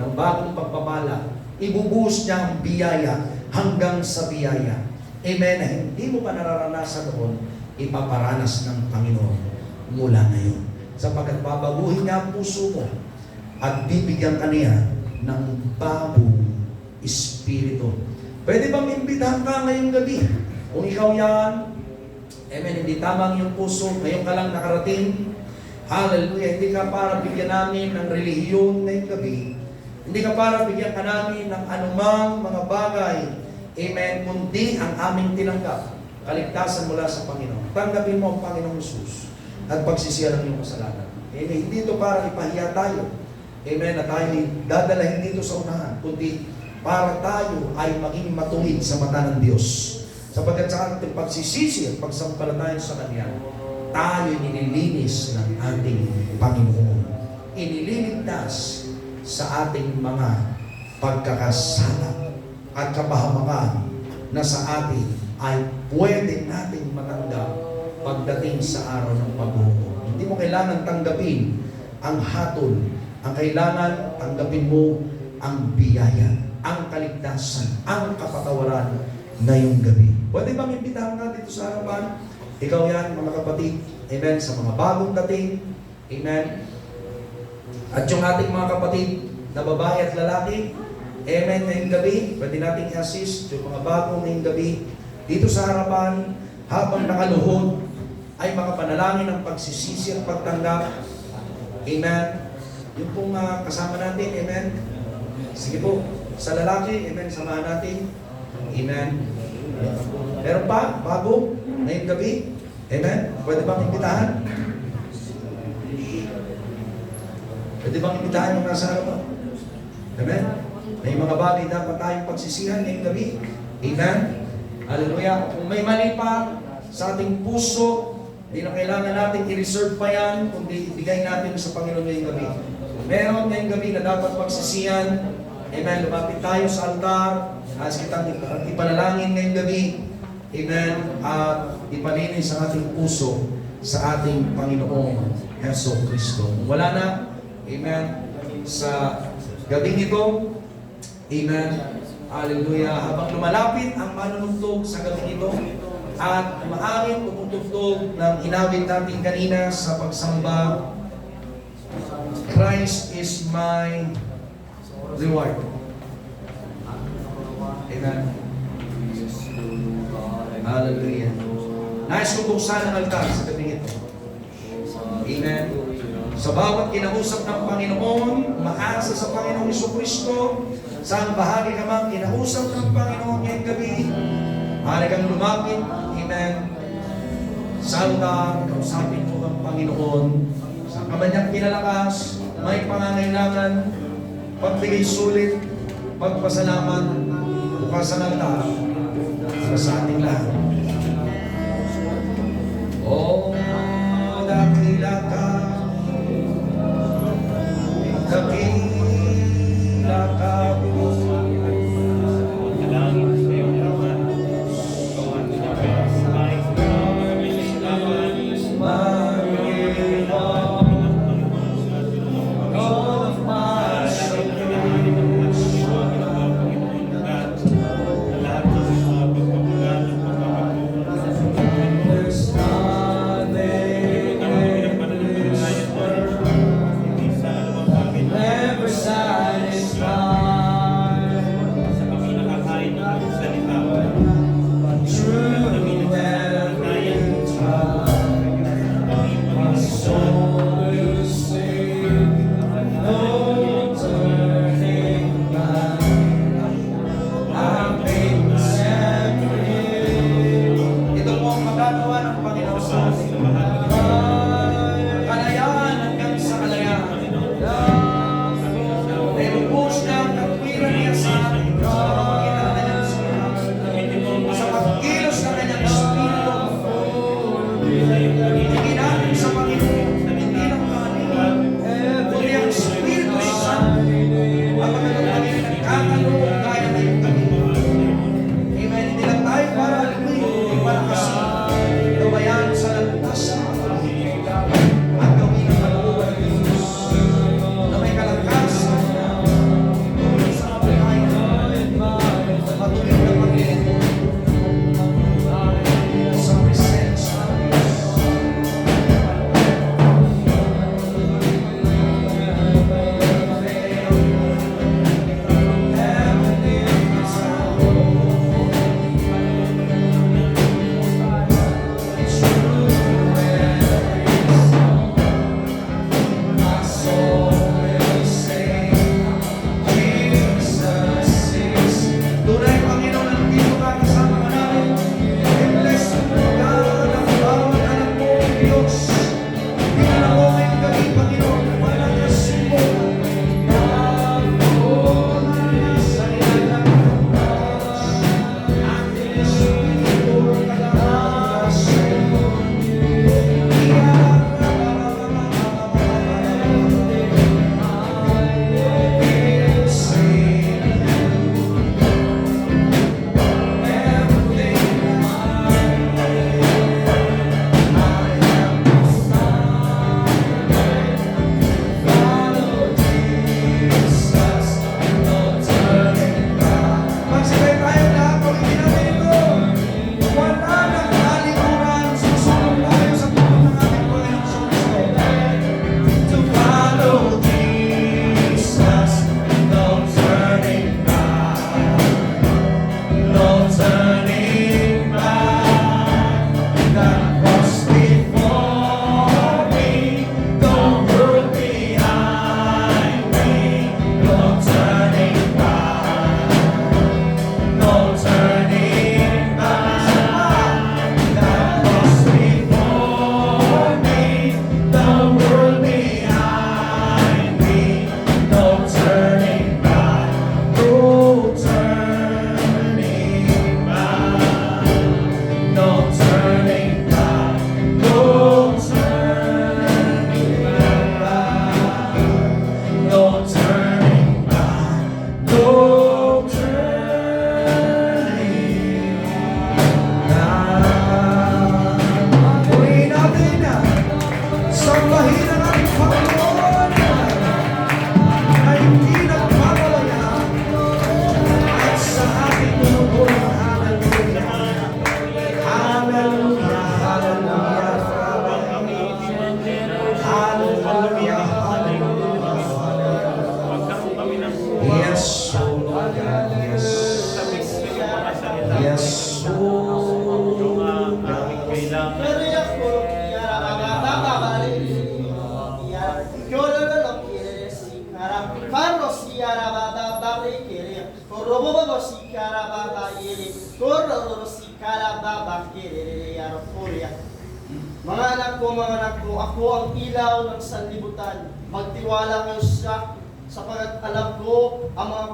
Speaker 2: ng bagong pagpapala. Ibubuhos niya ang biyaya hanggang sa biyaya. Amen. Na hindi mo pa nararanasan noon, ipaparanas ng Panginoon mula ngayon. Sapagkat babaguhin niya ang puso mo at bibigyan ka niya ng bagong espiritu. Pwede bang imbitahan ka ngayong gabi? Kung ikaw yan, amen, hindi tama ang iyong puso, ngayon ka lang nakarating, hallelujah, hindi ka para bigyan namin ng relihiyon ngayong gabi. Hindi ka para bigyan ka namin ng anumang mga bagay, amen, kundi ang aming tinanggap, kaligtasan mula sa Panginoon. Tanggapin mo ang Panginoong Jesus at pagsisiya ng iyong kasalanan. Amen, hindi ito para ipahiya tayo. Amen, na tayo dadalahin dito sa unahan, kundi para tayo ay maging matuwid sa mata ng Diyos. Sapagkat sa ating pagsisisi at pagsampalataya sa Kanya, tayo nililinis ng ating Panginoon. Inililigtas sa ating mga pagkakasala at kapahamakan na sa atin ay pwede nating matanggap pagdating sa araw ng paghukom. Hindi mo kailangan tanggapin ang hatol. Ang kailangan, tanggapin mo ang biyaya, ang kaligtasan, ang kapatawaran ngayong gabi. Pwede bang imbitahan ka dito sa harapan? Ikaw yan, mga kapatid. Amen. Sa mga bagong dating. Amen. At yung ating mga kapatid na babae at lalaki. Amen. Ngayong gabi, pwede nating i-assist yung mga bagong ngayong gabi. Dito sa harapan, habang nakaluhod, ay makapanalangin ng pagsisisi at pagtanggap. Amen. Yung pong kasama natin. Amen. Sige po. Sa lalaki, amen. Samahan natin. Amen. Meron pa, bago, ngayong gabi. Amen. Pwede bang imbitahan? Pwede bang imbitahan yung nasa harapan? Amen. May mga bagay dapat tayong pagsisihan ngayong gabi. Amen. Hallelujah. Kung may mali pa sa ating puso, hindi na kailangan natin i-reserve pa yan, kundi ibigay natin sa Panginoon ngayong gabi. Meron ngayong gabi na dapat pagsisihan. Amen. Lumapit tayo sa altar. As kitang ipanalangin ngayong gabi. Amen. At ipalinis ang ating puso sa ating Panginoong Heso Kristo. Wala na. Amen. Sa gabing ito. Amen. Hallelujah. Habang lumalapit ang manunugtog sa gabing ito at maaaring tumutugtog ng inawit natin kanina sa pagsamba, Christ is my reward. Amen. Hallelujah. Nais kong buksan ang altar sa gabing ito. Amen. Sa bawat kinausap ng Panginoon, umaasa sa Panginoong Jesucristo, saan bahagi ka mang kinausap ng Panginoon ngayong gabi, maaari kang lumapit. Amen. Sa altar, kausapin mo ang Panginoon. Sa kamanyang kinalakas, may pangangailangan, pagbigay sulit, pagpasalamat, bukas ang altar para sa ating lahat. Oh, dakila ka, dakila ka, Sambahin ang ating Panginoon na hindi nagpapabayaan at sa ating tunong hallelujah. Hallelujah, hallelujah. Hallelujah, hallelujah. Yes, oh Lord God, yes. Yes, oh God.
Speaker 4: Mga anak ko, ako ang ilaw ng sanlibutan. Magtiwala kayo sapagat alam ko ang mga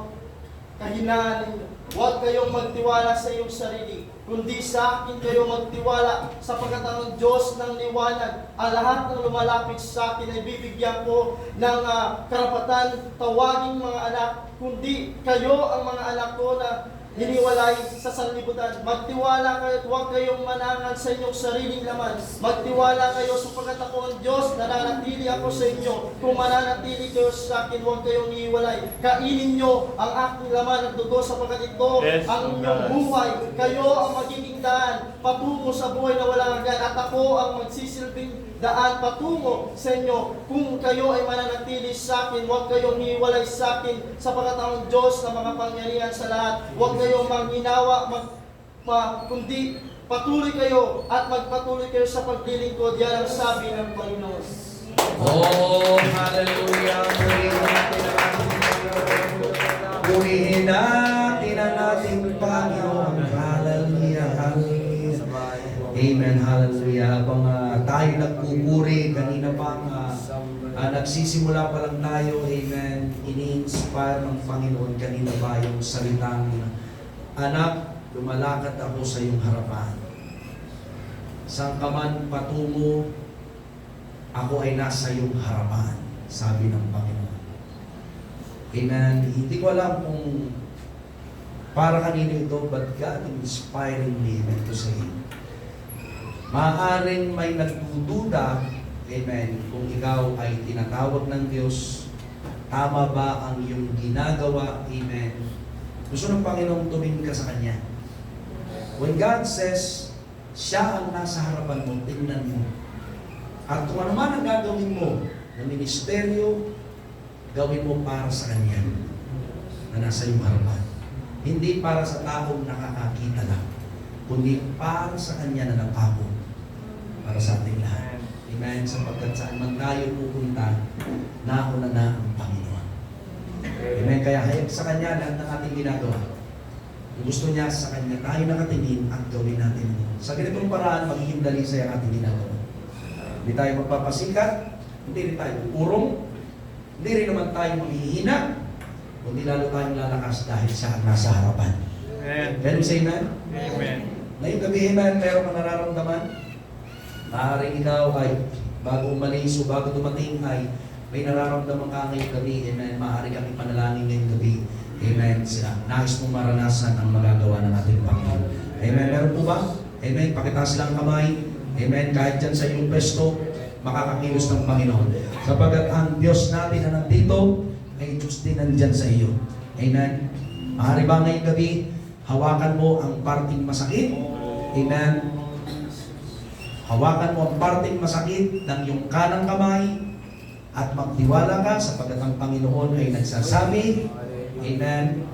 Speaker 4: kahinaan ninyo. Huwag kayong magtiwala sa iyong sarili, kundi sa akin kayo magtiwala, sapagkat ang Diyos ng liwanag, ang lahat ng lumalapit sa akin ay bibigyan ko ng karapatan tawagin mga anak, kundi kayo ang mga anak ko na hiniwalay sa sanlibutan. Magtiwala kayo at huwag kayong manangan sa inyong sariling laman. Magtiwala kayo sapagkat ako ang Diyos, nananatili ako sa inyo. Kung mananatili kayo sa akin, huwag kayong hiwalay. Kainin nyo ang aking laman at dugo sapagkat ito ang inyong buhay. Kayo ang magiging daan patungo sa buhay na walang hanggan at ako ang magsisilbing daan patungo sa inyo. Kung kayo ay mananatili sa akin, huwag kayong hiwalay sa akin sapagkat ang Diyos na makapangyarihan sa lahat. Huwag kayong manghinawa, kundi patuloy kayo at magpatuloy kayo sa paglilingkod. Yan ang sabi ng Panginoon.
Speaker 2: Oh, hallelujah. Purihin natin ang ating Panginoon. Hallelujah, hallelujah. Amen, hallelujah. Habang tayo nagpupuri, kanina pang nagsisimula pa lang tayo, amen, ini-inspire ng Panginoon kanina ba yung salitang, anak, lumalakad ako sa iyong harapan. Saan ka man patungo, ako ay nasa iyong harapan, sabi ng Panginoon. Amen. Hindi ko alam kung para kanino ito, but God inspiring me to say, maaaring may nagdududa, amen, kung ikaw ay tinatawag ng Diyos, tama ba ang iyong ginagawa, amen. Gusto ng Panginoong tumingin ka sa Kanya. When God says, siya ang nasa harapan mo, tingnan mo. At kung ano man ang gagawin mo na ministeryo, gawin mo para sa Kanya na nasa iyong harapan. Hindi para sa taong nakakakita lang, kundi para sa Kanya na napako para sa ating lahat. Amen. Sapagkat saan man tayo pupunta, nauna na ang Panginoon. Amen. Kaya hayag sa Kanya lahat ng ating ginagawa. Kung gusto niya sa Kanya tayo nakatingin at gawin natin ito. Sa ganitong paraan, magiging dalisay ang ating ginagawa. Hindi tayo magpapasikat, hindi rin tayo pupurong, hindi rin naman tayo maghihina, kundi lalo tayong lalakas dahil siya ang nasa harapan.
Speaker 5: Amen.
Speaker 2: Can we say amen?
Speaker 5: Amen.
Speaker 2: Ngayong gabi, amen, meron ka nararamdaman? Maaaring ikaw ay bago umalis o bago dumating ay may nararamdaman ka ngayong gabi, amen. Maaaring kang ipanalangin ngayong gabi, amen. Nais mong maranasan ang magagawa ng ating Panginoon. Amen. Meron po ba? Amen. Pakitaas lang kamay. Amen. Kahit dyan sa iyong pesto, makakakilos ng Panginoon. Sapagat ang Diyos natin na nandito ay Diyos din nandyan sa iyo. Amen. Maaari ba ngayong gabi, hawakan mo ang parting masakit? Amen. Hawakan mo ang parting masakit ng iyong kanang kamay at magtiwala ka sapagkat ang Panginoon ay nagsasabi, amen,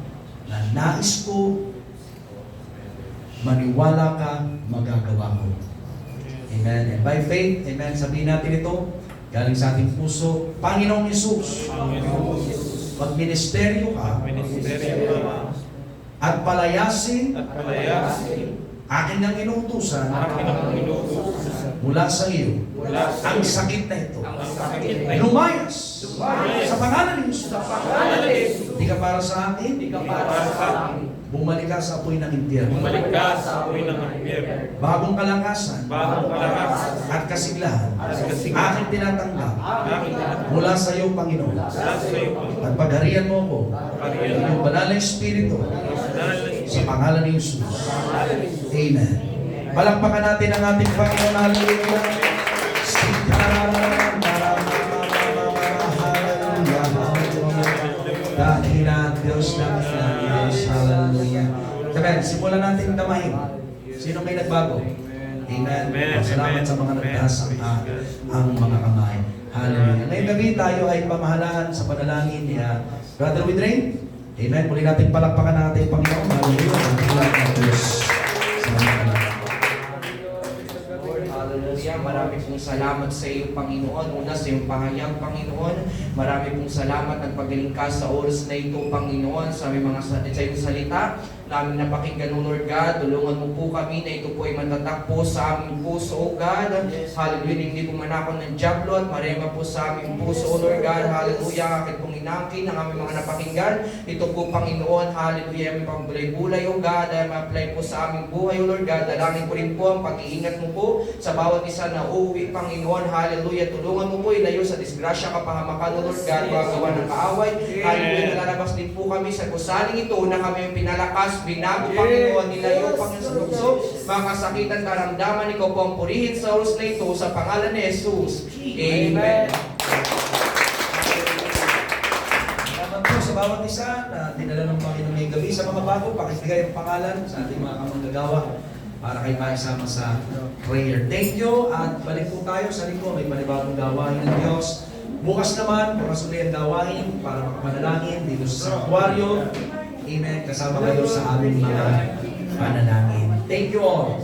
Speaker 2: na nais ko, maniwala ka, magagawa ko. Amen. And by faith, amen, sabihin natin ito, galing sa ating puso, Panginoong Hesus, magministeryo ka, at palayasin, akin ang inuutusan, mula sa iyo, ang sakit na ito, lumayas, sa pangalan ni Jesus. Hindi ka para sa akin, bumalik ka sa apoy ng impyerno. Bagong kalakasan, at kasiglahan, aking tinatanggap, mula sa iyo, Panginoon. At pagharian mo ko, yung banal na Espiritu, sa pangalan ni Jesus. Amen. Palakpakan natin ang ating Panginoon. Hallelujah. Amen. Simulan natin damahin. Sino may nagbago? Amen. Salamat sa mga nagtaas ang mga kamay. Hallelujah. Ngayong gabi tayo ay pamahalaan sa panalangin ni Brother Widrain. Amen. Muli natin palakpakan natin Panginoon. Hallelujah. Salamat ng Diyos. Salamat.
Speaker 5: Lord, hallelujah. Marami pong salamat sa iyo, Panginoon. Una sa iyong pahayag, Panginoon. Marami pong salamat at pagaling ka sa oras na ito, Panginoon, sa aming sa iyong salita namin napakinggan, O Lord God. Tulungan mo po kami na ito po ay matatak po sa aming puso, O God. Hallelujah. Hindi po manakon ng diablo at marema po sa aming puso, O Lord God. Hallelujah. Akit pong inangkin ng aming mga napakinggan. Ito po, Panginoon. Hallelujah. May pagbulay-bulay, O God. Ay ma-apply po sa aming buhay, O Lord God. Dalangin ko rin po ang pag-iingat mo po sa bawat isa na uuwi, Panginoon. Hallelujah. Tulungan mo po ilayo sa disgrasya, kapahamakan, O Lord God. Magawa ng kaaway. Hallelujah. Nalalabas din po kami sa gusaling ito na kami yung pinalakas, binago, Panginoon, nilayo, Panginoon, sa tukso, mga kasakitan, karamdaman, ikaw po ang purihin sa oras na ito, sa pangalan ni Jesus. Amen.
Speaker 2: Salamat po sa bawat isa na dinala ng Panginoon ngayong gabi. Sa mga bago, pakibigay ang pangalan sa ating mga kamanggagawa para kayo maisama sa prayer. Thank you at balik po tayo sa linggo. May panibagong gawain ng Diyos. Bukas naman, bukas ulit ang gawain para makapanalangin dito sa sanctuaryo. Amen. Kasama kayo sa aming mga panalangin. Thank you all.